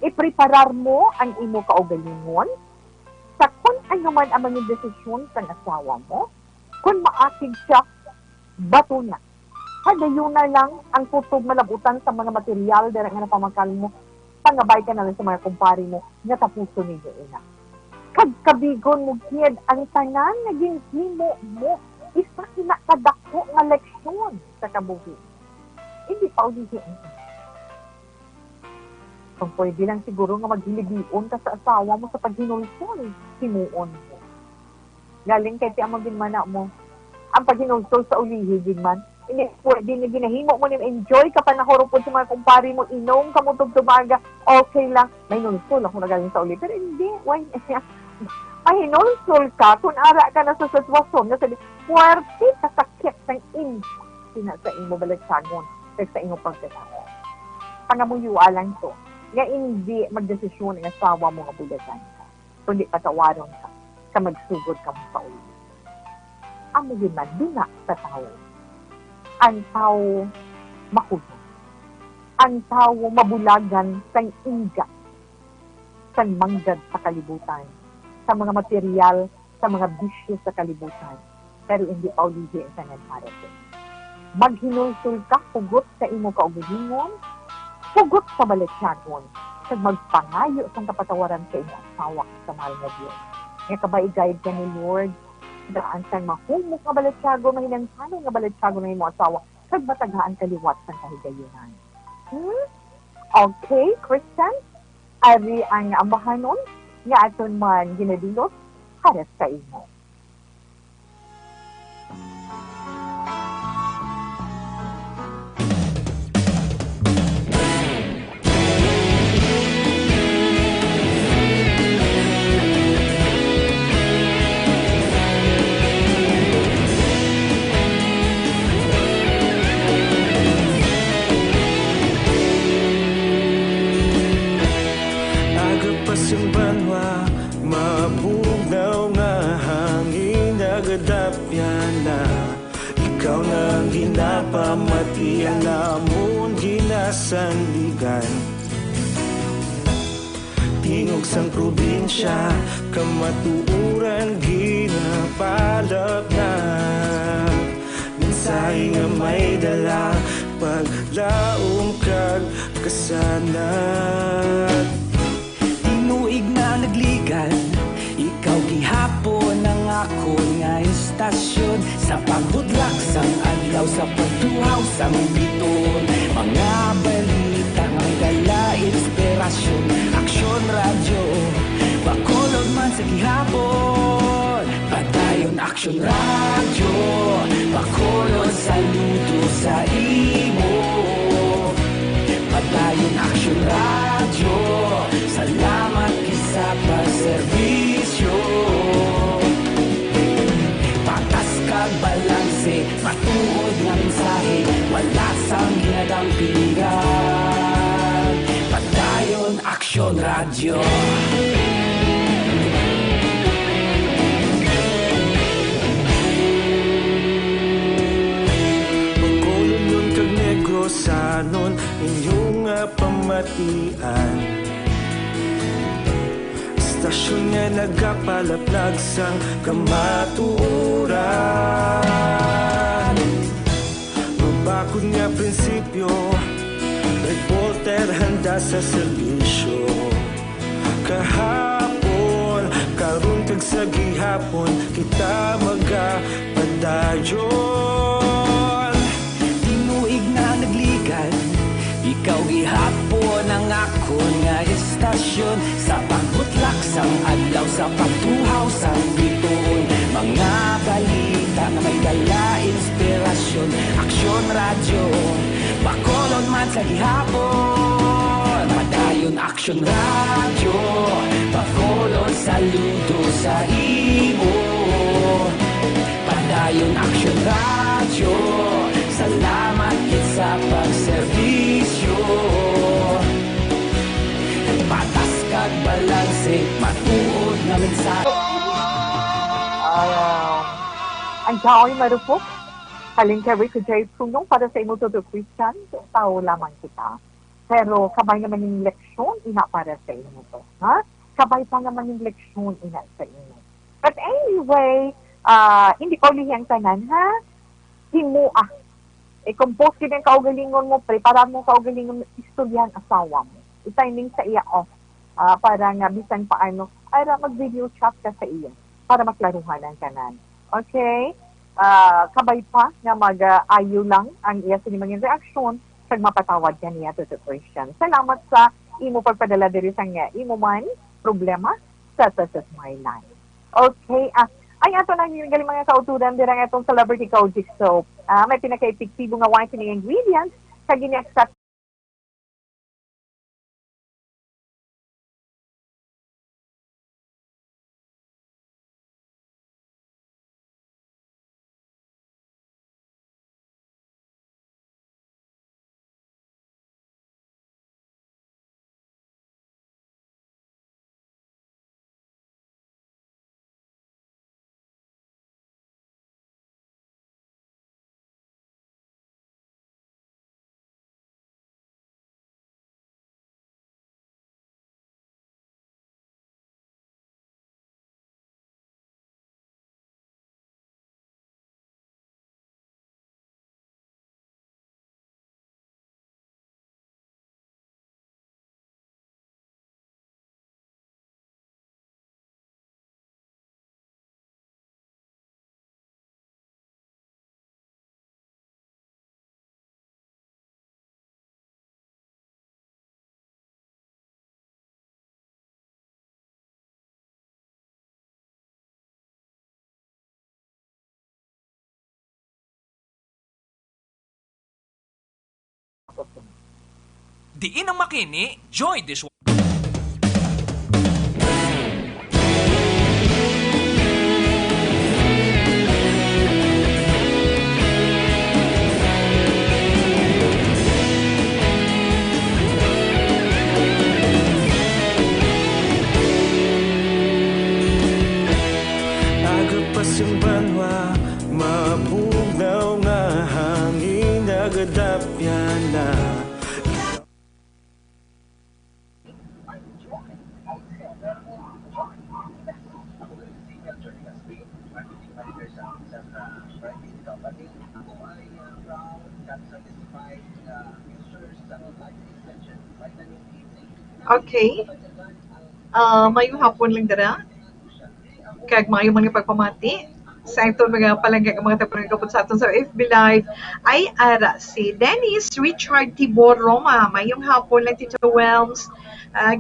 I-preparar mo ang imo kaugalingon sa kung ano man ang mga desisyon sa asawa mo, kung maakig siya, bato na. Hadayon na lang ang tutog malabutan sa mga material dahil nga napamakal mo, pangabay ka na lang sa mga kumpari mo, nga tapuso ninyo ina. Kagkabigon mo kiyad ang tanan naging himo mo, isa kinakadako nga leksyon sa kabuhi. Hindi pa ulihin. Kung pwede lang siguro nga maghilibion ka sa asawa mo sa paghinulsol, himuon mo. Galing kay ti amang ginmana mo, ang paghinulsol sa ulihi ginman, hindi pwede na ginahimo mo ni enjoy ka pa na horupod sa mga kumpari mo, inom ka mo tumaga, okay lang, may nulsol ako na galing sa ulihi. Pero hindi, why? Mahinulsol ka, kung ara ka na sa sitwasyon, na sabi, puwerte kasakit ng sa imo balatsangon, sa imo pagkatao. Pangamuyua lang to. Nga hindi magdesisyon ng asawa mo nga bulagan ka. Kundi patawaron ka magsugod ka mo sa ulo. Ang magiman, duna sa tao. Ang tao makulong. Ang tao mabulagan sa ingat, sa manggad sa kalibutan, sa mga material, sa mga bisyo sa kalibutan. Pero hindi pa ulihi ang sangan parating. Maghinulsul ka, hugot sa imo kaugalingon, hugot sa balatsyagon, sa magpangayo sa kapatawaran sa inyong asawa sa mahal na Diyos. Nga kabay-guide ka ni Lord, daan siyang mahumok nga balatsyagon, mahinansanay nga balatsyagon na inyong asawa, kag mataghaan kaliwat sa kahigayunan. Okay, Christian, ari ang ambahanon, nga aton man ginadilot, haras sa imo. Simbanwa, mapugaw nga hangin nagadapyan na ikaw nang ginapamatian namon ginasandigan. Tingog sang probinsya, kamatuuran ginapalap na minsay nga may dala paglaom kag kasanat. Tinuig na nagligan, ikaw gihapon ang ako nga istasyon. Sa pagbudlak sang adlaw, sa pagtuhaw sang biton, mga balita ang dala inspirasyon. Aksyon radyo, bakolod man sa gihapon. Padayon aksyon radyo, bakolod saludo sa imo. Padayon aksyon radyo, salamat isa pa serbisyo. Patas kag bala ang pinggan. Padayon Aksyon Radio. Sanon inyong pamatian Stasyon nga nagapalaplag sang kamatuuran Mabakod nga prinsipyo Reporter handa sa serbisyo Kahapon, karun kag sa gihapon Kita magapadayon Tinuig na nagligad Ikaw gihapon ang akon nga estasyon Sa pagbutlak sang adlaw Sa pagtuhaw sa bituon Mga balita na may dala inspirasyon Aksyon Radio Bacolod man sa gihapon Padayon Aksyon Radio Bacolod saludo sa imo Padayon Aksyon Radio Salamat kit sa pagserbisyo Patas kag balanse Matuod na mensahe Ang kaoy marupok Kalingkari ko Jay Punong para sa imo todo Christian tao lamang kita pero kabay naman yung leksyon ina para sa imo to ha kabay pa naman yung leksyon ina sa imo but anyway hindi ko lihang tanan ha himua i-compose din kaugalingon mo, prepara mo kaugalingon mo, istoryan asawa mo. I-timing sa iya off para nga bisan paano, ay mag-video chat ka sa iya para maklaruhan ang kanan. Okay? Kabay pa nga mag-ayo lang ang iya sinimangin reaksyon pag mapatawad ka niya to the question. Salamat sa imo pagpadala diri sa nga imo man problema sa my life. Okay? Ay, ato na yung galing mga kauturan dirang itong celebrity Kojic soap. May pinaka-epektibo nga wine sa ingredients sa gini-extract Diin ang makini, Joy Dishwasher. Simbanwa, mabugnaw nga hangin nagadapya na. Okay. Mayong hapon lang dara. Kag maayo mga pagpamati sa itong mga palangga ng mga tapos kapot sa aton sa FB Live ay ara si Dennis Richard Tibor Roma. Mayong hapon lang Tito Welms.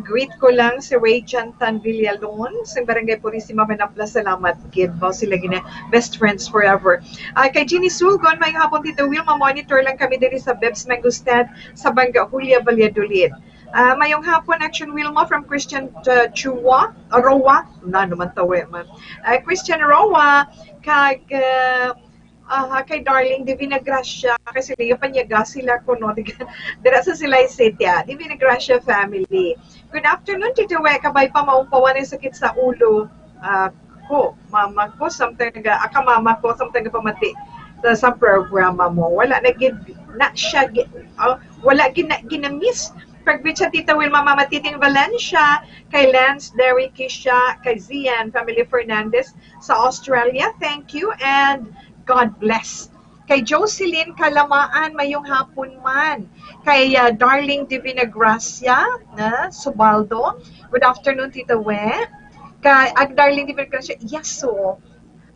Greet ko lang si Rayjan Tan Villalon sa Barangay Purisima Manapla. Salamat kid mo sila gina best friends forever. Kay Jenny Sulgon mayong hapon Tito Will ma-monitor lang kami diri sa Bebs Mangustad sa Banga Julia Valladolid. Mayong hapon Action Wilma from Christian Rowa na naman tawe man Christian Rowa kag kay Darling Divina Gracia kasi sila panyaga sila ko no dira sa Silay City Divina Gracia family. Good afternoon Tito We kabay pa maumpawan ng sakit sa ulo ko mama ko something aka mama ko something pamati sa programa mo wala na gid na siya wala ginamiss pagbit sa Tita Wilma Mama Titing Valencia, kay Lance, Derry, Kisha, kay Zian, Family Fernandez sa Australia. Thank you and God bless. Kay Jocelyn Kalamaan, mayong hapon man. Kay Darling Divina Gracia, Subaldo. Good afternoon, Tita We. Kay Darling Divina Gracia, yaso.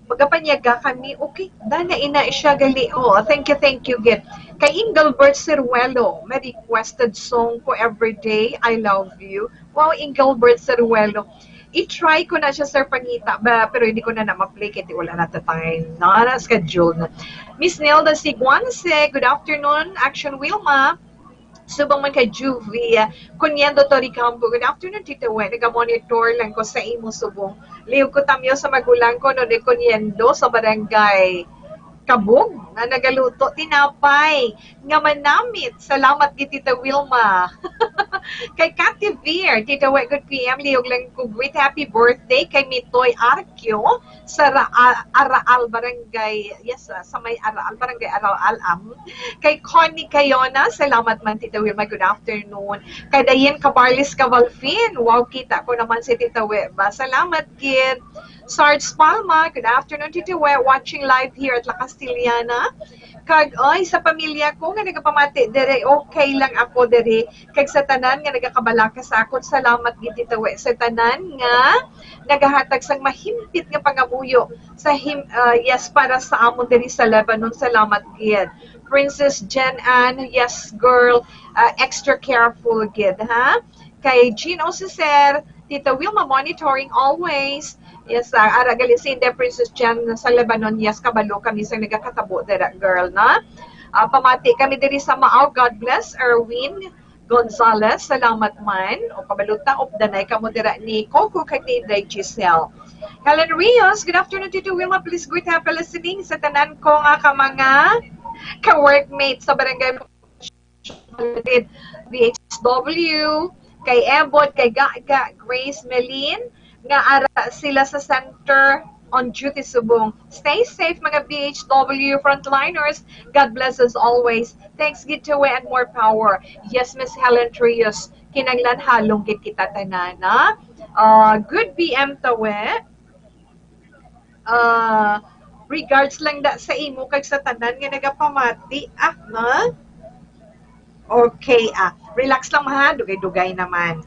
Pagkapanyaga kami, okay, dana ina siya gali. Oh, thank you, Git. Kay Engelbert Ceruelo, may requested song ko everyday, I love you. Wow, Engelbert Ceruelo. I-try ko na siya, Sir Pangita, pero hindi ko na ma-play kasi wala na time. Na-schedule na. Miss Nelda Siguanse, good afternoon. Action Wilma. Subang man kay Juvie. Kunyendo Toricampo, good afternoon, Tita We. Nag-monitor lang ko sa imo subong. Liw ko tamyo sa magulang ko no de Kunyendo sa barangay Kabog na nagaluto tinapay nga manamit. Salamat gid Tita Wilma. Kay Cathy Veer, Tita We, good PM, liyog lang ko great happy birthday kay Mitoy Arquio sa Araal Barangay, sa may Araal Barangay Araal Kay Connie Cayona, salamat man Tita Wilma, good afternoon. Kay Dayan Cabarlis Cavalfin, wow, kita ko naman si Tita We ba? Salamat kid. Sarge Palma, good afternoon Tita We, watching live here at La Castillana. Kag ay sa pamilya ko nga nagapamati dere okay lang ako dere kag sa tanan nga nagakabalaka sa akon salamat gid Tita We sa tanan nga nagahatag sang mahimpit nga pangabuyo sa para sa amon dere sa Lebanon salamat gid Princess Jen Ann yes girl extra careful gid ha kay Jean Osiser Tita Wilma monitoring always. Yes, ara galisin de Princess Jan sa Lebanon. Yes, kabalo kami sa nagakatabo dera girl na. Pamati kami diri sa Maaw. God bless Erwin Gonzalez. Salamat man. O kabaluta of danay kamo dira ni Coco kay ni Giselle. Helen Rios, good afternoon Tito Wilma. Please greet happy listening sa tanan ko nga ka mga ka-workmates sa barangay BHW, kay Ebot, kay Gaga, Grace Melin, nga ara sila sa center on duty subong. Stay safe mga BHW frontliners. God bless us always. Thanks gid to and more power. Yes, Miss Helen Trios, kinanglan halong gid kita tanana. Good PM tawe. Regards lang da sa imo kag sa tanan nga nagapamati na. Okay relax lang ha, dugay-dugay naman.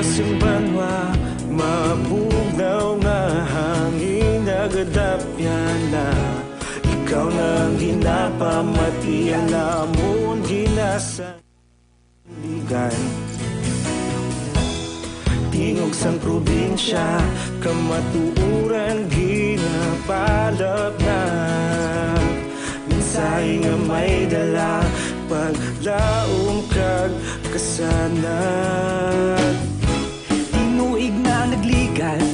Simbanwa, mabugnaw na hangin nagadapyan na ikaw nang ginapamati ang namon ginasaligan tingog sang probinsya kamatuuran ginapalap na minsay nga may dala paglaom kag kasanag tinuig na nagligan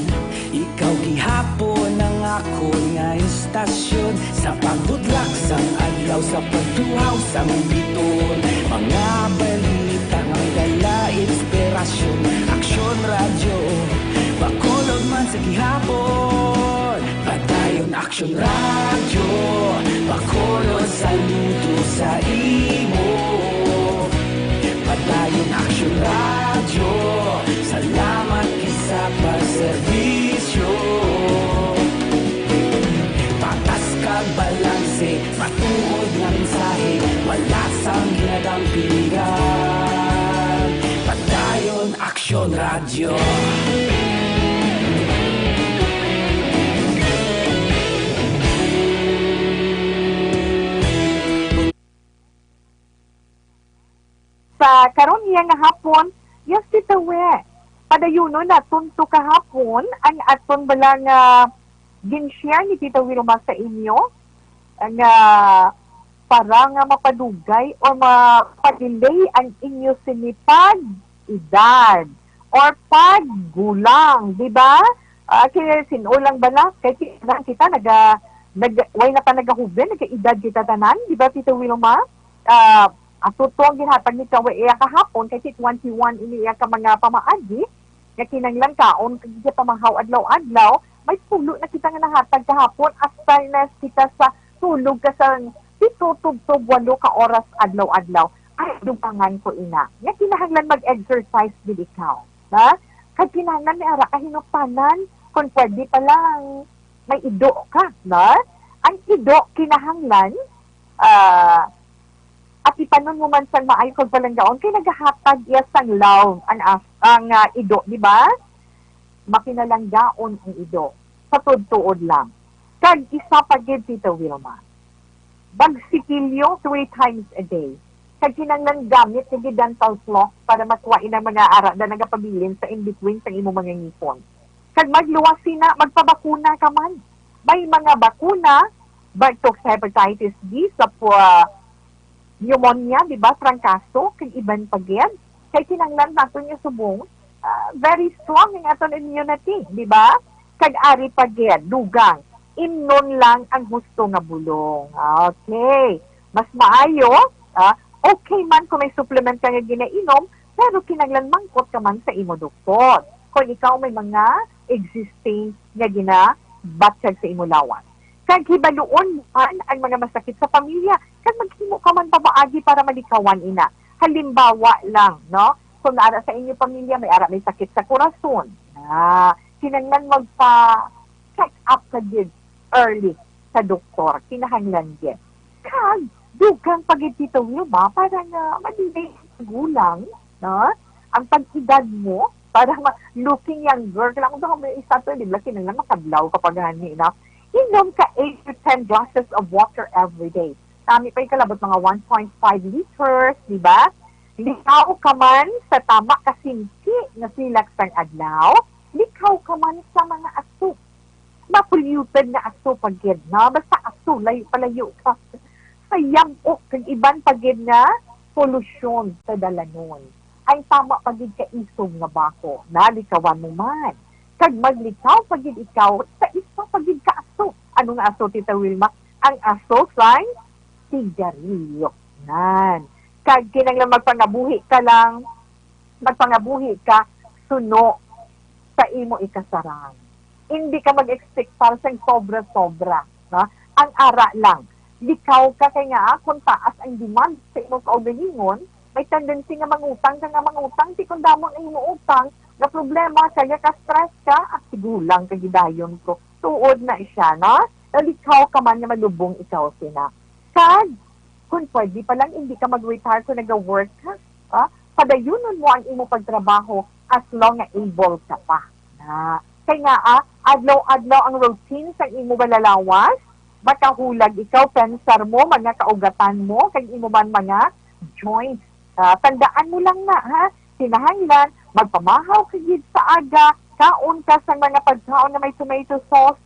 ikaw gihapon ang ako nga istasyon sa pagbudlak sang adlaw sa pagtuhaw sa biton mga balita nga dala inspirasyon aksyon radyo bakolod man sa gihapon padayon aksyon radyo bakolod saludo sa imo padayon aksyon radyo salamat kisa pagserbisyo patas kag balanse matuod nga mensahe wala sang ginadampigan padayon aksyon radyo Sa karon niya nga hapon Yes, Tita We. Padayuno na, tunto kahapon, ang aton balang gin-share ni Tita Wilma sa inyo, ang para nga mapadugay o mapadelay ang inyo sinipag edad or paggulang, di ba? Kaya sinulang bala, kaya kita way na pa nagahuben, nag-edad kita tanan, di ba Tita Wilma? Ato to ang ginhatag ni Kawa iya kahapon, kasi 21 ini iya ka mga pamaagi, nga kinanglan kaon, kasi pamahaw adlaw-adlaw, may pulo na kita nga nahatag kahapon, after na kita sa tulog ka sa 7-8 ka oras adlaw-adlaw, ay dumangan ko ina. Nga kinahanglan mag-exercise din ikaw. Na? Kaya kinahanglan ni ara kahinuktanan, kung pwede pa lang may ido ka. Na? Ang ido kinahanglan, at ipanon mo man sang maayo kung palang gaon, kaya naghahatag iya sang love ang ido, di ba? Makinalanggaon ang ido. Sa tuod-tuod lang. Kag isa pa gid Tita Wilma. Bagsikilyo 3 times a day. Kag kinanglan gamit ng dental floss para matuwain ang mga ara na nagapabilin sa in-between sa imo mga ngipon. Kag magluwasi na, magpabakuna ka man. May mga bakuna, bagtok sa hepatitis B, sa pneumonia, di ba, trangkaso, kag iban pagyan. Kaya kinanglan nato niya subong, very strong ang aton immunity, di ba? Kag ari pagyan, dugang. Imnon lang ang gusto nga bulong. Okay. Mas maayo, okay man kung may supplement ka nga ginainom, pero kinanglan mangkot ka man sa imo doktor. Kung ikaw may mga existing nga ginabatsyag sa imo lawas. Kag hibaluon man ang mga masakit sa pamilya, kag maghimo ka man pabaagi para malikawan ina. Halimbawa lang, no? Kung naara sa inyo pamilya, may ara may sakit sa korason. Kinanglan magpa-check up ka din early sa doktor, kinahanglan din. Kag, dugang pagitito nyo ba, parang madilay gulang, no? Ang pag-edad mo, para looking younger, kailangan ko may isa to, di ba, kinanglan makadlaw kapag hani na, inom ka 8 to 10 glasses of water every day. Tami pa yung kalabot mga 1.5 liters, di ba? Likaw ka man sa tama kasinti na silak sang adlaw, likaw ka man sa mga aso. Ma-polluted na aso pagid na, basta aso, palayo ka. Sayamok, kag iban pagid na polusyon sa dalanon. Ay tama pagid ka isog nga bako, nalikawan mo man. Kag maglikaw pagid ikaw, sa isa pagid ka aso. Ano nga aso, Tita Wilma? Ang aso sa sigarilyo. Nan. Kag kinanglan magpangabuhi ka, suno sa imo ikasarang. Hindi ka mag-expect para sa sobra-sobra. No? Ang ara lang. Likaw ka kaya nga, kung taas ang demand sa imong kaugalingon, may tendency nga mangutang ka nga mangutang, di kung damon ang imo utang, na problema, kaya ka-stress ka, at sigulang kagidayon ko. Tuod na siya, no? Likaw ka man na malubong ikaw sina. Kag, kung pwede pa lang, hindi ka mag-retire kung nag-work ka. Padayunon mo ang imo pagtrabaho as long as able ka pa. Kaya nga, adlaw-adlaw ang routine sa imo balalawas, makahulag ikaw, pensar mo, mga kaugatan mo, kay imo man mga joints. Tandaan mo lang na, ha? Sinahanglan, magpamahaw kagid sa aga, kaon ka sa mga pagkaon na may tomato sauce,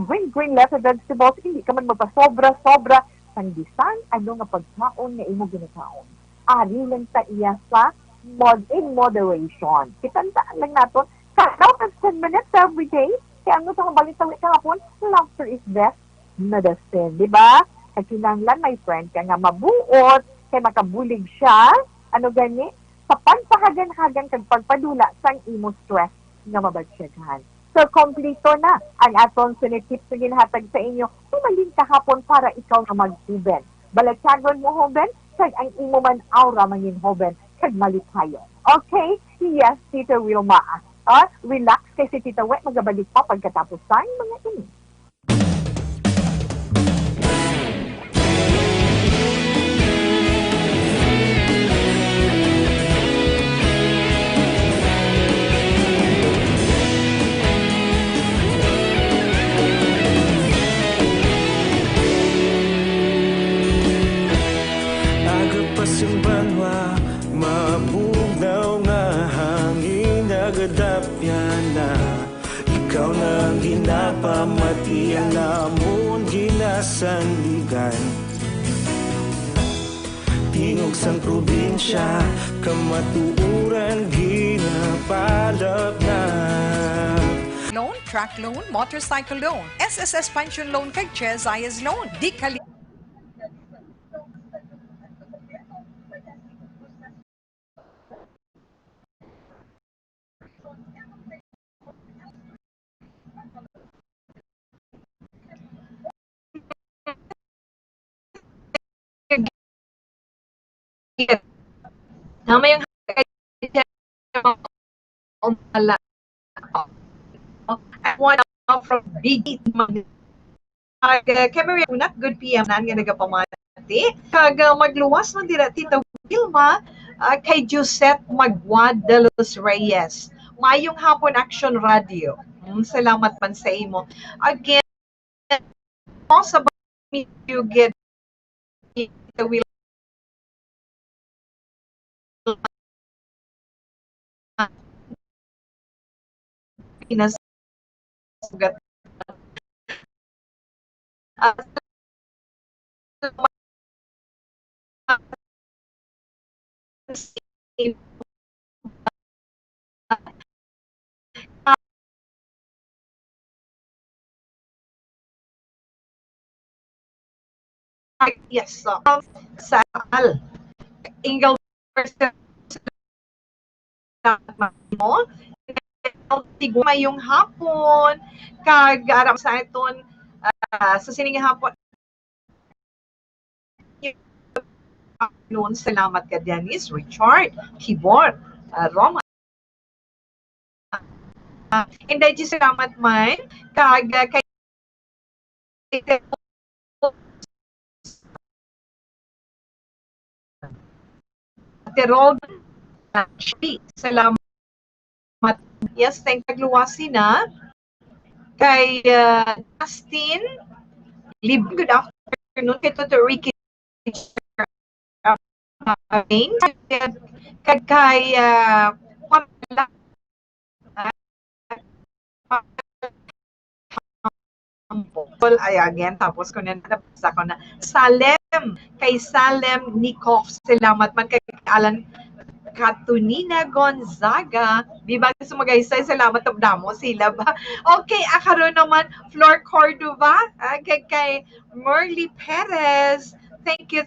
green leafy vegetables, hindi ka man magpasobra-sobra, sandisan, ano nga pagkaon na imo ginakaon. Ari lang sa iya sa in moderation. Kitandaan lang natin, kanaw ng 10 minutes every day, kaya ang gusto kong balik-talik kahapon, laughter is best medicine, di ba? Kaya kinanglan, my friend, kaya nga mabuot, kaya makabulig siya, ano gani, sa pagpahagan-hagan kag pagpadula sang imo stress nga mabadsyagan. So, kompleto na ang aton sinitips na ginhatag sa inyo, umaling kahapon para ikaw na magtuben. Balatyagon mo, hoben, kag ang imo man aura mangin hoben, kag malikayo. Okay? Yes, Tita Wilma. Relax kay si Tita We, magabalik pa pagkatapos sa mga ini. Agad pa simbanwa, mabugaw nga ginapamati ang lamon ginasandigan. Tingog sang probinsya, kamatuuran ginapalap na. Loan, track loan, motorcycle loan, SSS pension loan kag Ches Ayers loan. Di kali Nama yung umala. One from big Kaya unat good PM nan nga nagapamati. Kag magluwas man dira Tita Wilma kay Josette Magwad de los Reyes. Mayong hapon Action Radio. Salamat man sa imo. Again, sa you get Tita Wilma pinasugat yes, Sal Ingal mo mayong hapon kag aram sa iton sa sining hapon noon. Salamat ka Dennis, Richard, Keyboard, Roma. Inday salamat man kag kay Terol. Salamat. Yes, thank you luwasi na kay Justin Lib. Good afternoon kay Toto Ricky kay Pamela ay again tapos ko na nabasa ko na Salem kay Salem Nikov. Salamat man kay Alan Katunina Gonzaga. Biba sa mga isa, salamat tabdamo sila ba? Okay, akaroon naman Flor Cordova, kay Merly Perez. Thank you,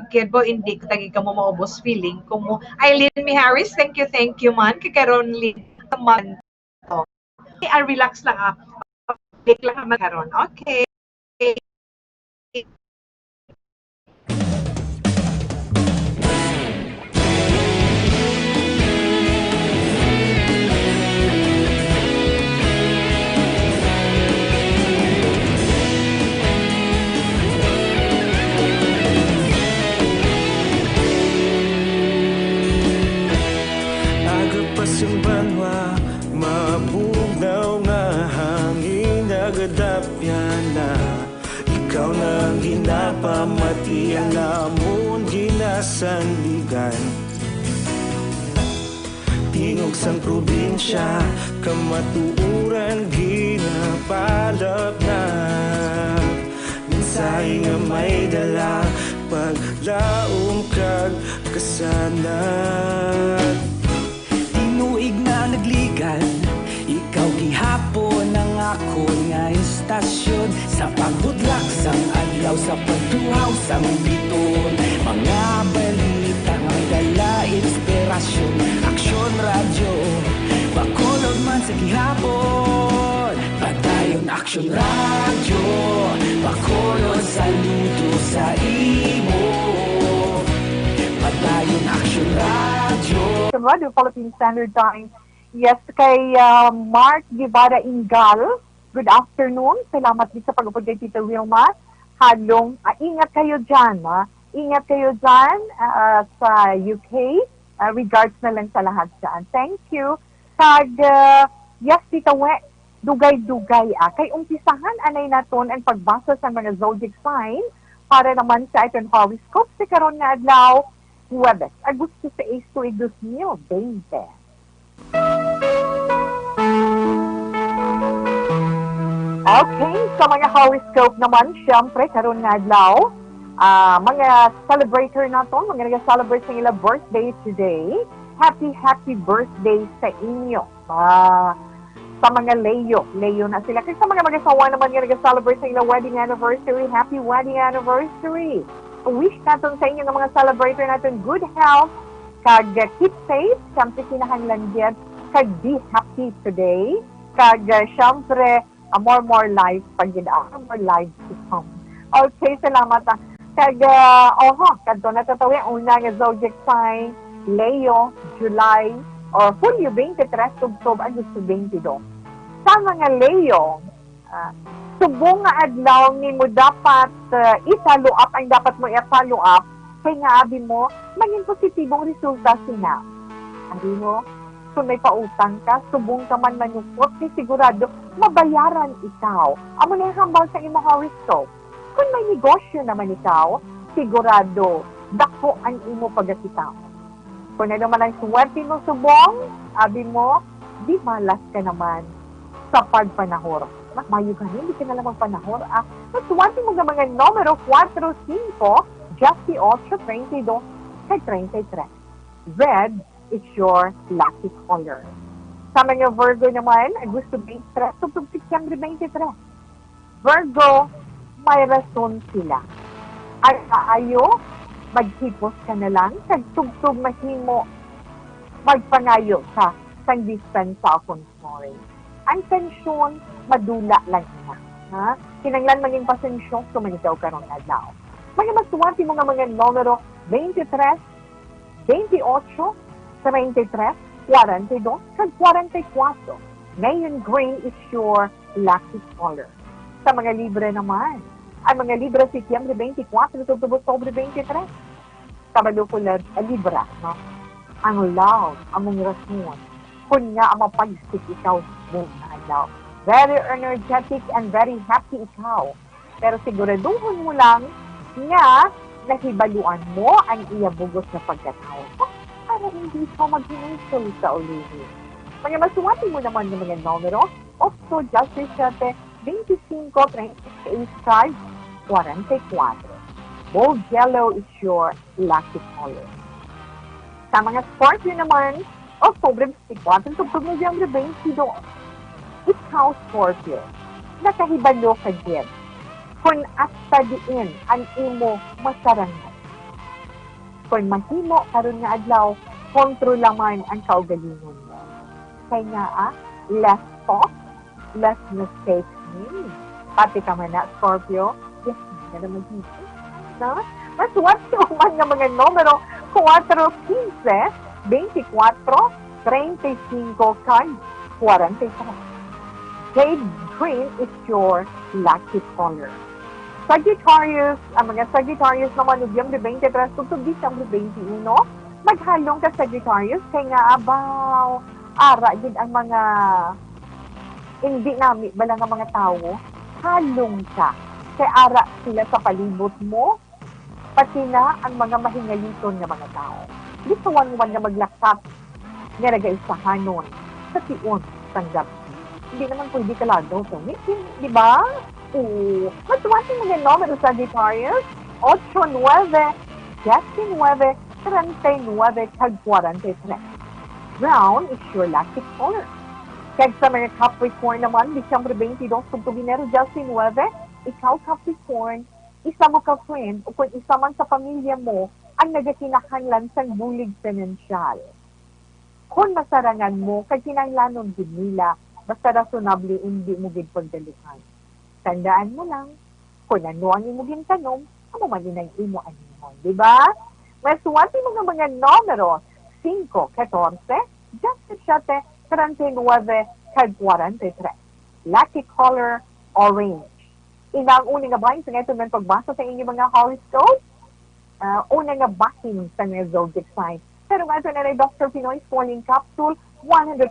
Gedbo. Hindi ko tagi ka mo maubos feeling ko mo. Eileen Miharis, thank you man. Kay Karon Lin man. Okay, relax lang Balik lang naman karon. Okay. Simbanwa, mabugnaw nga hangin nagadapyan na. Ikaw na ginapamati ang lamon ginasandigan. Tingog sang probinsya, kamatuuran ginapalap na. Minsay nga may dala, paglaom kag kasanat. Tinuig na nagligan, ikaw gihapon ang ako nga istasyon. Sa pagbudlak sang adlaw, sa pagduhaw sang biton. Mga balita nga dala inspirasyon. Action Radio, bakolod man sa gihapon. Padayon Action Radio, bakolod saludo sa imo. Padayon Action Radio. Radio Philippine Standard Time. Yes, kay Mark Guevara Ingal. Good afternoon. Salamat din sa pag-upod kay Tita Wilma. Halong, ingat kayo dyan. Ingat kayo dyan sa UK. Regards na lang sa lahat dyan. Thank you. Kag, yes, Tita We, dugay-dugay. Kay umpisahan, anay naton ang pagbasa sa mga zodiac sign para naman sa itong horoscope si karon nga adlaw, Huwebes, Agosto 6, 2020. 20. Okay, sa mga horoscope naman, syempre, karon nga adlaw, mga celebrator nato, mga nag-celebrate sa ilang birthday today, happy birthday sa inyo. Sa mga Leo na sila. Kasi sa mga mag-asawa naman nga nag-celebrate sa ilang wedding anniversary, happy wedding anniversary. Wish natin sa inyo ng mga celebrator natin good health, kag keep safe, syempre kinahanglan yan, kag be happy today, kag syempre, more life pag more life to come. Okay, salamat. Kag, kadto na tatawi, una nga zodiac sign, Leo, July, or Hulyo 23, October, Agosto 22. Sa mga Leo, subong nga adlaw ni mo dapat i-follow up ang dapat mo i-follow up kay nga abi mo maging positibong resulta sina. Abi mo, kung may pautang ka, subong ka man manukot, kay sigurado mabayaran ikaw. Amo na yung hambal sa imong horoscope. Kung may negosyo naman ikaw, sigurado dako ang imo pagkakita. Kung ano man ang swerte mo subong, abi mo, di malas ka naman sa pagpanahor. Mayo ka hindi ka na lang magpanahor. Swerte mo nga mga numero 4, 5, 18, 22, kay 33. Red is your lucky color. Sa mga Virgo naman, Agosto 23, tugtog September 23. Virgo, may rason sila. Ay aayo, maghipos ka na lang, kag tugtog mahimo, magpangayo ka sang distansya akong sorry. Ang tensyon, madula lang na. Ha? Kinanglan maging pasensyon, sumanitaw ka ron adlaw. Mga masuwati mo nga mga numero 23, 28, 33, 42, kag 44. Ngayon, green is your lucky color. Sa mga libre naman, ang mga libre Setyembre 24, Oktubre 23. Kabalo ko libra, no? Ang love, among rasyon, kung nga ang mapagsik ikaw mo na adlaw. Very energetic and very happy ikaw. Pero siguraduhin mo lang nga nahibaluan mo ang iyabugos na pagkatao para hindi ka maghinusol sa ulihin. Mga masuwati mo naman ng mga numero, Octo, Justice 7, 25, 36, 44. Bold yellow is your lucky color. Sa mga Scorpio naman, October 24, October 22. Ikaw, Scorpio, nakahibalo ka din. Kung asta diin ang imo masarangan. Kung mahimo karon nga adlaw, kontrolaman ang kaugalingon mo. Kaya nga, less talk, less mistakes. Pati ka man na, Scorpio, yes, na naman dito. No? Mas what man nga mga numero 4, 15, 24, 35, kag 45. Jade green is your lucky color. Sagittarius, ang mga Sagittarius naman, Nobyembre 23, tugtog Disyembre 21, maghalong ka Sagittarius, kaya nga abaw, ara, din ang mga hindi nami, bala nga mga tao, halong ka. Kaya ara sila sa palibot mo, pati na ang mga mahingaliton ng mga tao. Di kawan-wan nga maglakat, nga nagaisahanon, sa tiyon, tanggap. Hindi naman pwede ka lagaw sa di ba? Oo. Matuwasin mo yung numero sa Sagittarius, 8, 9, 19, 39, kag 43. Brown is your lucky color. Kag sa mga Capricorn naman, Disyembre 22, Octubre 19, ikaw Capricorn, isa mo ka friend, o kung isa man sa pamilya mo, ang nagakinahanglan sa bulig financial. Kung masarangan mo, kag kinanglanon din nila, basta rationable, hindi mo gid pagdaluhan. Tandaan mo lang, kung ano ang imo gintanom, ano man din ang imo animon, di ba? May suwati mo ng mga numero, 5, 14, 17, 39, kag 43. Lucky color, orange. Inang unang nga bahin sa ngayon ng pagbasa sa inyong mga horoscope, unang nga bahin sa mga zodiac sign. Pero nga ito na Dr. Pinoy's Falling Capsule, 100%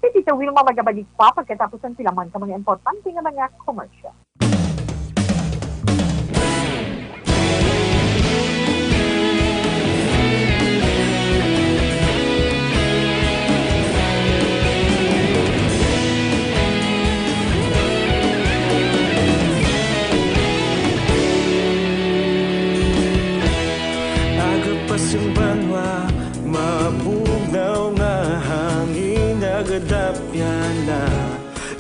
Si Tita Wilma magabalik pa pagkatapos ang silaman sa mga importante nga mga commercial. Pasimbanwa, mabugnaw nga hangin nagadapyan na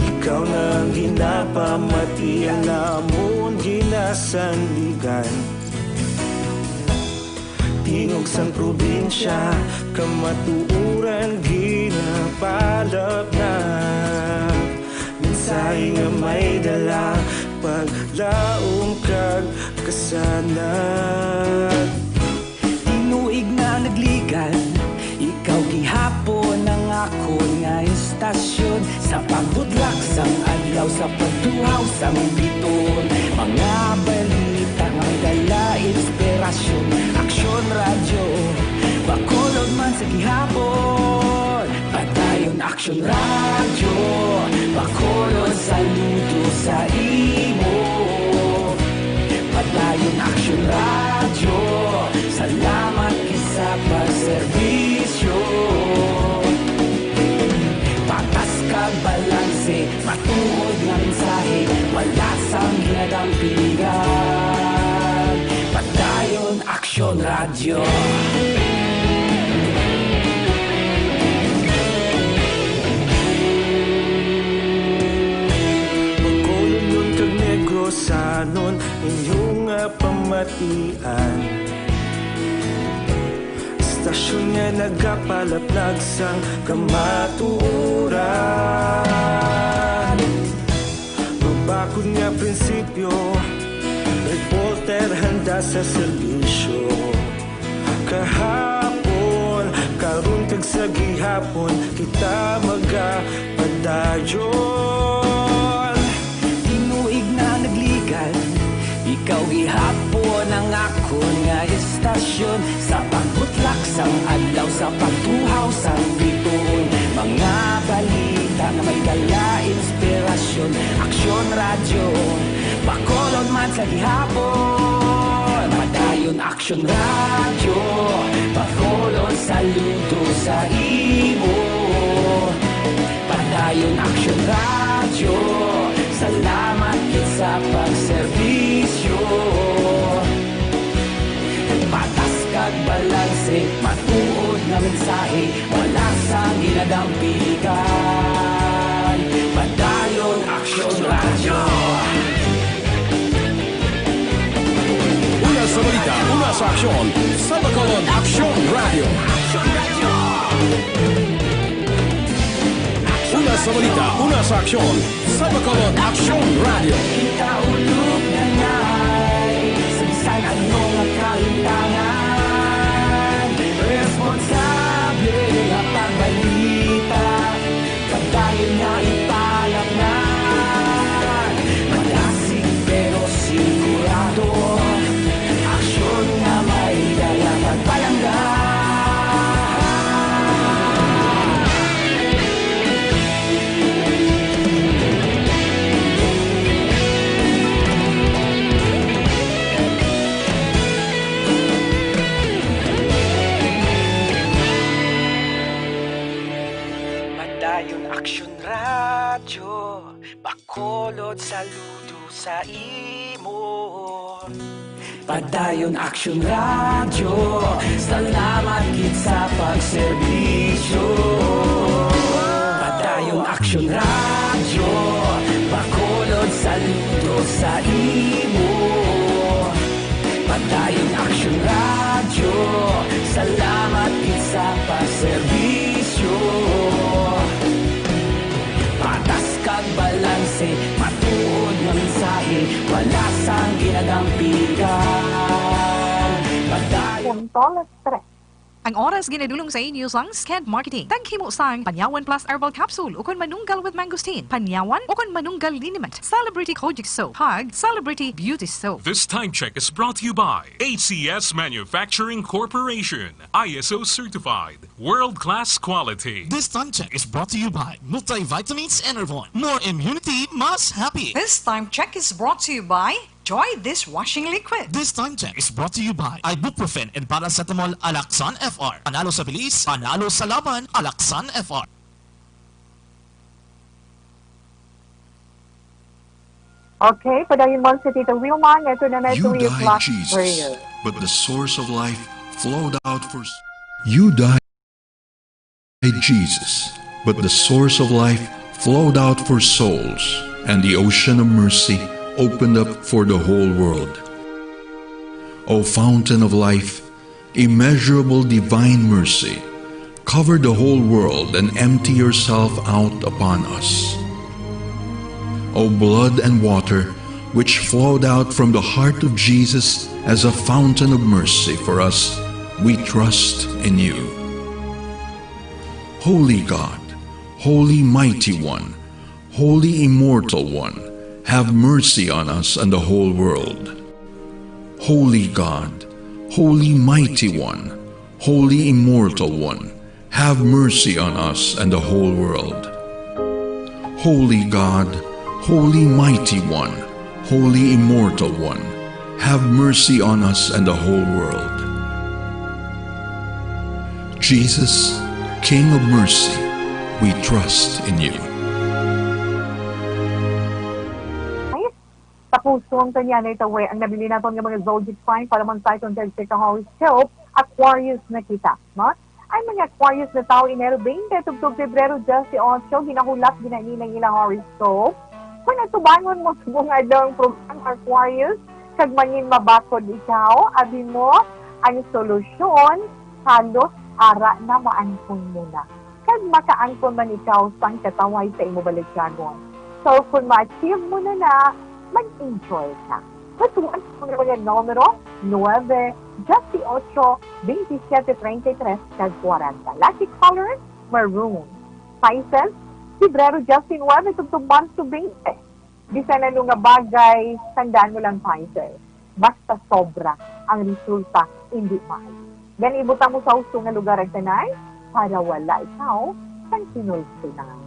ikaw na ginapamati ang namon ginasandigan. Tingog sang probinsya, kamatuuran ginapalap na minsay nga may dala paglaong kag kasanad. Tinuig na nagligan, ikaw gihapon ang ako nga istasyon. Sa pagbutlak sang adlaw, sa pagtuhaw sang biton, mga balita nga may dala inspirasyon. Aksyon radyo, bakolod man sa gihapon. Padayon aksyon radyo, bakolod saludo sa imo. Padayon aksyon radyo, salamat kisa pagserbisyo. Patas kag balanse, matuod nga mensahe, wala sang ginadampigan. Padayon aksyon radyo. Magkulong nun kag Negrosanon, inyong pamatian. Stasyon nga nagapalaplag sang kamatuuran. Mabakod nga prinsipyo, reporter handa sa serbisyo. Kahapon, karon kag sa gihapon, kita magapadayon. Tinuig na nagligan, ikaw gihapon ang ako nga istasyon. Sa pagbutlak sang adlaw, sa pagtuhaw sang biton, mga balita nga may dala inspirasyon. Aksyon radyo, bakolod man sa gihapon. Padayon aksyon radyo, bakolod saludo sa imo. Padayon aksyon radyo, salamat sa pagserbisyo. Patas kag balanse, matuod na mensahe, wala sang ginadampigan. Padayon aksyon radyo. Una sa balita, una sa aksyon, sa Bacolod Aksyon Radio. Una sa balita, una sa aksyon, sa Bacolod Aksyon Radio. Kita ulog na ngay, sa bisan anong kalintangan. Responsable nga pagbalita, kadayon nga ipalap na. Malasig pero sigurado, aksyon nga may dala pagpalanggan. Padayon aksyon radyo, bakolod saludo sa imo. Padayon aksyon radyo, salamat gid sa pagserbisyo. Padayon aksyon radyo, bakolod saludo sa imo. Padayon aksyon radyo, salamat gid sa pagserbisyo. Patas kag balanse, matuod nga mensahe, wala sang ginadampigan. Padayon Punto alas 3 Ang oras ginadulong sa inyo sang Sked Marketing. Taghimo sang Panyawan Plus Herbal Capsule ukon manunggal with mangosteen. Panyawan ukon manunggal liniment. Celebrity Kojic Soap. Hug Celebrity Beauty Soap. This time check is brought to you by ACS Manufacturing Corporation. ISO certified. World-class quality. This time check is brought to you by Multivitamins Enervon. More immunity, mas happy. This time check is brought to you by Joy Dishwashing Liquid. This time check is brought to you by Ibuprofen and Paracetamol Alaxan FR. Panalo sa bilis, panalo sa laban, Alaxan FR. Okay, padayon mo si Tito Wilma. Ito na na ito You yung died, last Jesus, prayer. but the source of life flowed out for... You died, Jesus, but the source of life flowed out for souls, and the ocean of mercy opened up for the whole world. O fountain of life, immeasurable divine mercy, cover the whole world and empty yourself out upon us. O blood and water, which flowed out from the heart of Jesus as a fountain of mercy for us, we trust in you. Holy God, Holy Mighty One, Holy Immortal One, have mercy on us and the whole world. Holy God, Holy Mighty One, Holy Immortal One, have mercy on us and the whole world. Holy God, Holy Mighty One, Holy Immortal One, have mercy on us and the whole world. Jesus, King of mercy, we trust in you. Tapusong kanya na ito, ang nabili natin ng mga zodiac sign para man sa itong Jessica horoscope, Aquarius na kita. No? Ay mga Aquarius na tao, Enero 20, tugtog Pebrero 18, ginahulat, ginanilang ilang horoscope. Kung natubangon mo sa mga adong program Aquarius, kagmanin mabakod ikaw, abi mo, ang solusyon, halos ara na maangkon muna. Kag makaangkon man ikaw sang kataway sa imo balikyagon. So kung ma-achieve mo na, mag-enjoy ka. Matuan sa mga numero 9, 18, 27, 33, kag 40. Lucky color, maroon. Pisces, Pebrero 19, tugtog months to 20. Bisa na nung nga bagay, tandaan mo lang Pisces. Basta sobra ang resulta, hindi maayo. Gan ibutan mo sa uso nga lugar ang tanay, para wala ikaw sang sinulsunan.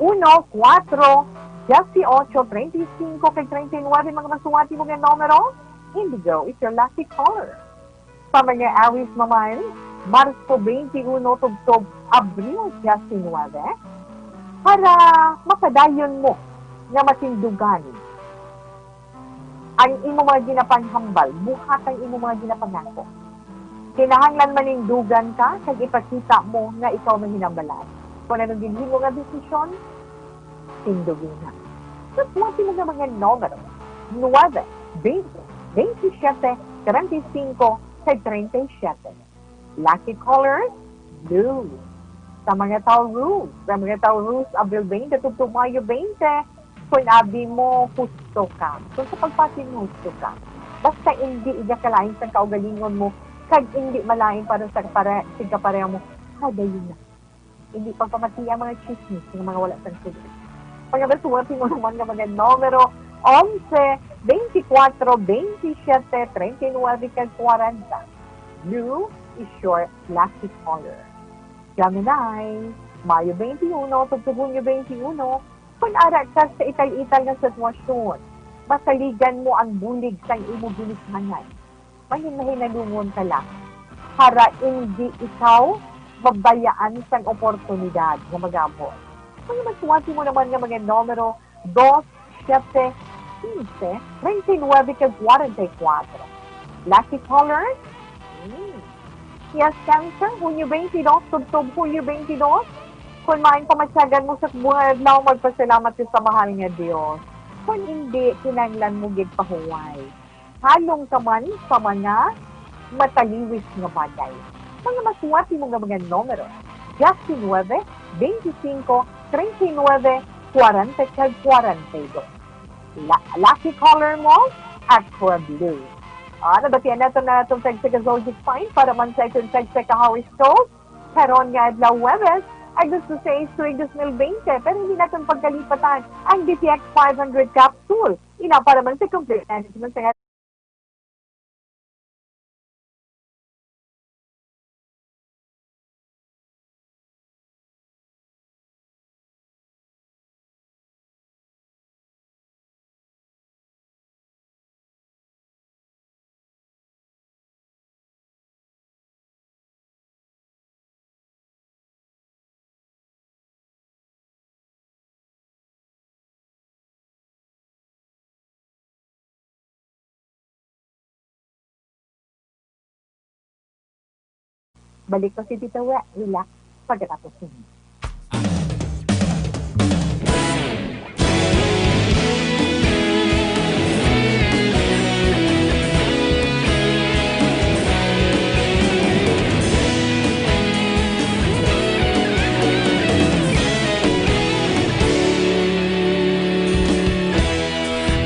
1, 4, 18, 35, kay 39, mga masuwati mo ng numero, indigo is your lucky color. Sa mga Aries naman, Marso 21, tugtog, Abril 19, para makadayon mo na masindugan ang imo mga ginapanghambal, buhat ang imo mga ginapangako. Kinahanglan manindugan ka, kag ipakita mo nga ikaw man hinambalan. Kung anong ginhimo nga desisyon, tindugin na. So, suwati mo nga mga numero. 9, 20, 27, 35, 37. Lucky colors, blue. Sa mga Taurus, Abril 20, tugtog Mayo 20, kung abi mo, gusto ka. Kung sa pagpasin mo, gusto ka. Basta hindi igakalain sa kaugalingon mo, kag hindi malain para sa kapareha mo, hadayin na. Hindi pagpamatiya mga chismis, ng mga wala sa sulit. Pagkabasuwati mo naman ng mga numero 11, 24, 27, 39, 40. Blue is your lucky color. Gemini, Mayo 21, Tugtugunyo 21, kung ara ka sa ital-ital na sitwasyon, masaligan mo ang bulig sa imo ginismangan. Mahin-mahinalungon ka lang. Para hindi ikaw mabayaan sa oportunidad na mag-abot. Kung masuwati mo naman ng mga numero 2, 7, 15, 29, 44. Lucky color? Yes, Cancer, Hunyo 22, Tugtog Hunyo 22. Kung maing pamatyagan mo sa buhay na magpasalamat sa mahal nga Diyos. Kung hindi, kinanglan mo gid pahuway. Halong ka man sa mga mataliwis nga bagay. Mga masuwati mo nga mga numero 19, 25, 39, 40, 42. Lucky color mo, Aqua Blue. Nabatian na ito na itong tag-Zoljic Fine para man sa itong tag-Harris Karon nga adlaw Webes, ay gusto sa tuwing 2020, pero hindi natin pagkalipatan ang DTX 500 capsule. Ina para man sa complete management sa balik ko si Tita We, relax pagkatapos nito.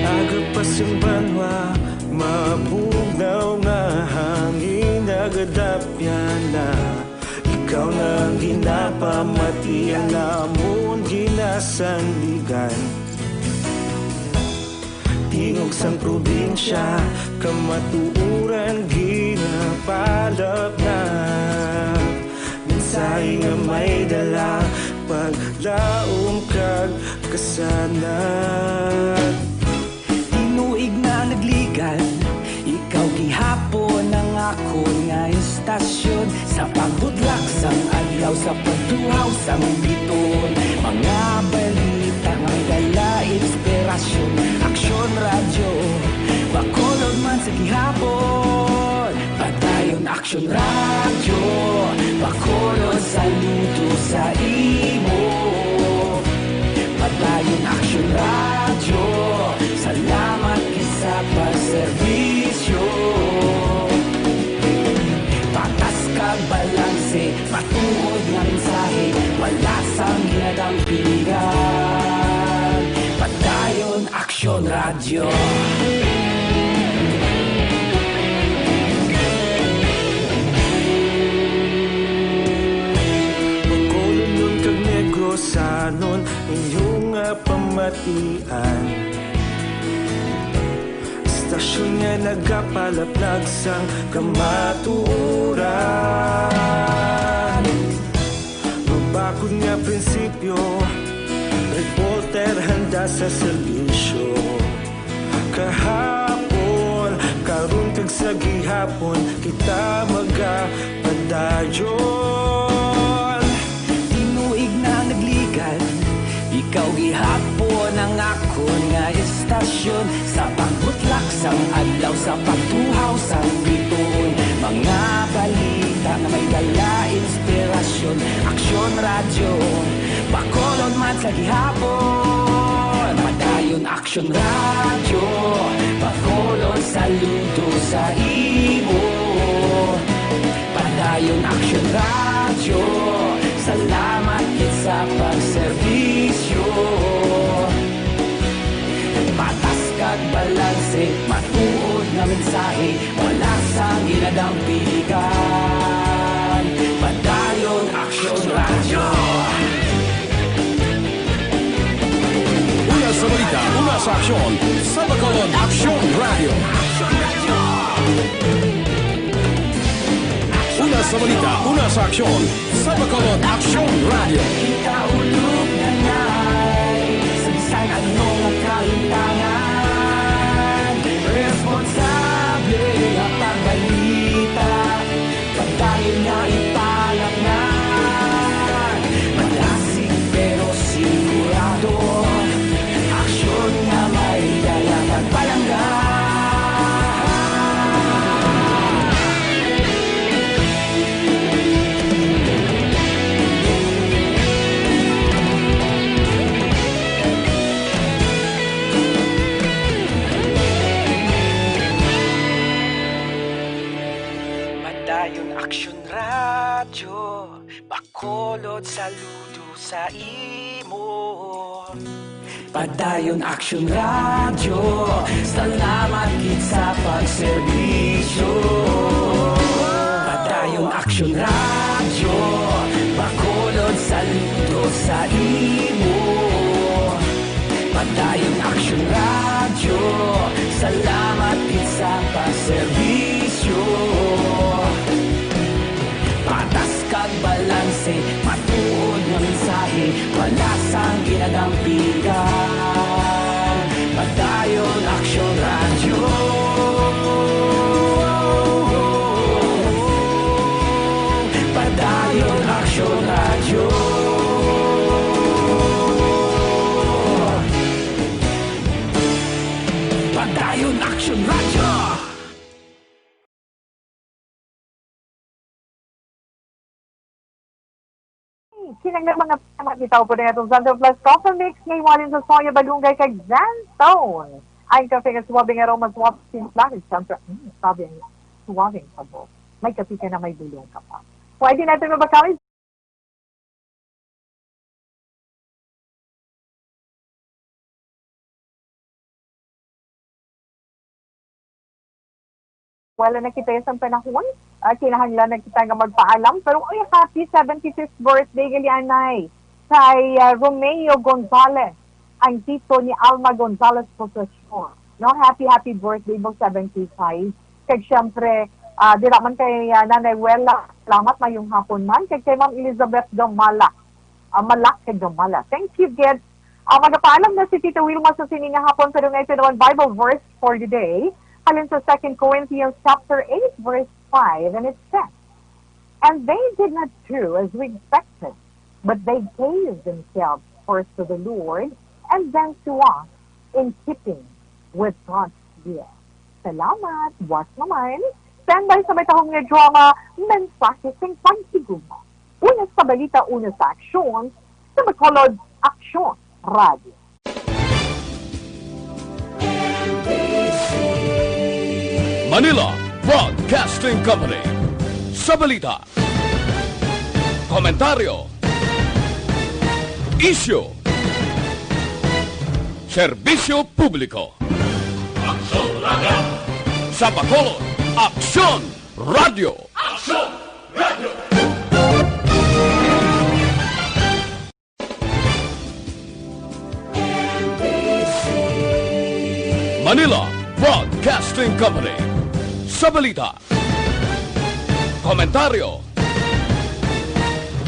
Agapasang banwa, mabugnaw nga hangin nagadapyan na. Ikaw na ginapamati ang namon ginasandigan. Tingog sang probinsya, kamatuuran ginapalap na. Minsay nga may dala, paglaom kag kasanat. Tinuig na nagligan, ikaw gihapon ang ako nga istasyon. Sa pagbudlak sang adlaw, sa pagduhaw sang biton. Mga balita nga dala inspirasyon. Aksyon radyo, bakolod man sa gihapon. Padayon aksyon radyo, bakolod saludo sa imo. Padayon aksyon radyo, salamat isa pagserbisyo. Patas kag balanse, matuod nga mensahe, wala sang ginadang piligan. Padayon aksyon radyo. Bakolod nun kag Negrosanon, inyong pamatian. Stasyon nga nagapalaplag sang kamaturan. Mabakod nga prinsipyo, reporter handa sa serbisyo. Kahapon, karon kag sa gihapon, kita magapadayon. Tinuig na nagligan, ikaw gihapon ang ako nga istasyon. Sa pagbutlak sang adlaw, sa pagtuhaw sang biton. Mga balita na may dala inspirasyon. Aksyon radyo, bakolod man sa gihapon. Padayon aksyon radyo, bakolod saludo sa imo. Padayon aksyon radyo, salamat kit sa pagserbisyo. Patas kag balanse, matuod nga mensahe, wala sang ginadang piligan. Padayon aksyon radyo. Una sa balita, una sa aksyon, sa Bacolod Aksyon Radio. Una sa balita, una sa aksyon, sa Bacolod Aksyon Radio. Ikaulog na ngay, sabisan ano nga kahintangan. Responsable nga pagbalita, pagdayon nga ipalaknan. Malasig pero sigurado, aksyon nga may dalang pagpalanggan. Padayon aksyon radyo, bakolod saludo sa imo. Padayon Action Radio, salamat gid sa pagserbisyo. Padayon Action Radio, bakulod saludo sa imo. Padayon Action Radio, salamat gid sa pagserbisyo. Patas kag balanse, matuod nga mensahe, wala sang ginagampigan. Padayon Action Radio. Padayon Action Radio. Padayon Action Radio. Sinang ng mga bitaw po na itong Xander Plus Coffee Mix ngayon walin sa Soya Balungay kag Xantone. Ay kape nga suwabing aroma swab simplahid. Siyempre, sabi ang suwabing sabog. May kape ka na may bulong ka pa. Pwede natin mabakawin. Wala na kita yung panahon. Kinahanglan na kita nga magpaalam. Pero ay, happy 75th birthday gali kay Romeo Gonzalez, ang tito ni Alma Gonzalez Procession. No, happy birthday mo 75. Kag syempre, dira man kay Nanay Wela, salamat mayong hapon man. Kag kay Ma'am Elizabeth Gamala. Malak kay Gamala. Thank you, kids. Magpaalam na si Tito Wilma sa sininga hapon pero ngayon naman Bible verse for the day. Halin sa 2 Corinthians chapter 8 verse 5, and it says, "And they did not do as we expected, but they gave themselves first to the Lord and then to us in keeping with God's will." Salamat, buwas naman. Standby sa may tahong nga drama, mensahe sing pagsiguma. Una sa balita, una sa aksyon, sa Bacolod Action Radio. Manila Broadcasting Company. Sa balita, komentaryo, isyu, serbisyo publiko. Action Radio. Sa Bacolod, Action Radio. Action Radio. Manila Broadcasting Company. Sa balita, komentaryo,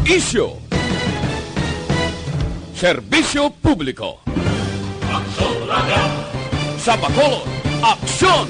isyu, serbisyo publiko. Action Radio. Sa Bacolod, Action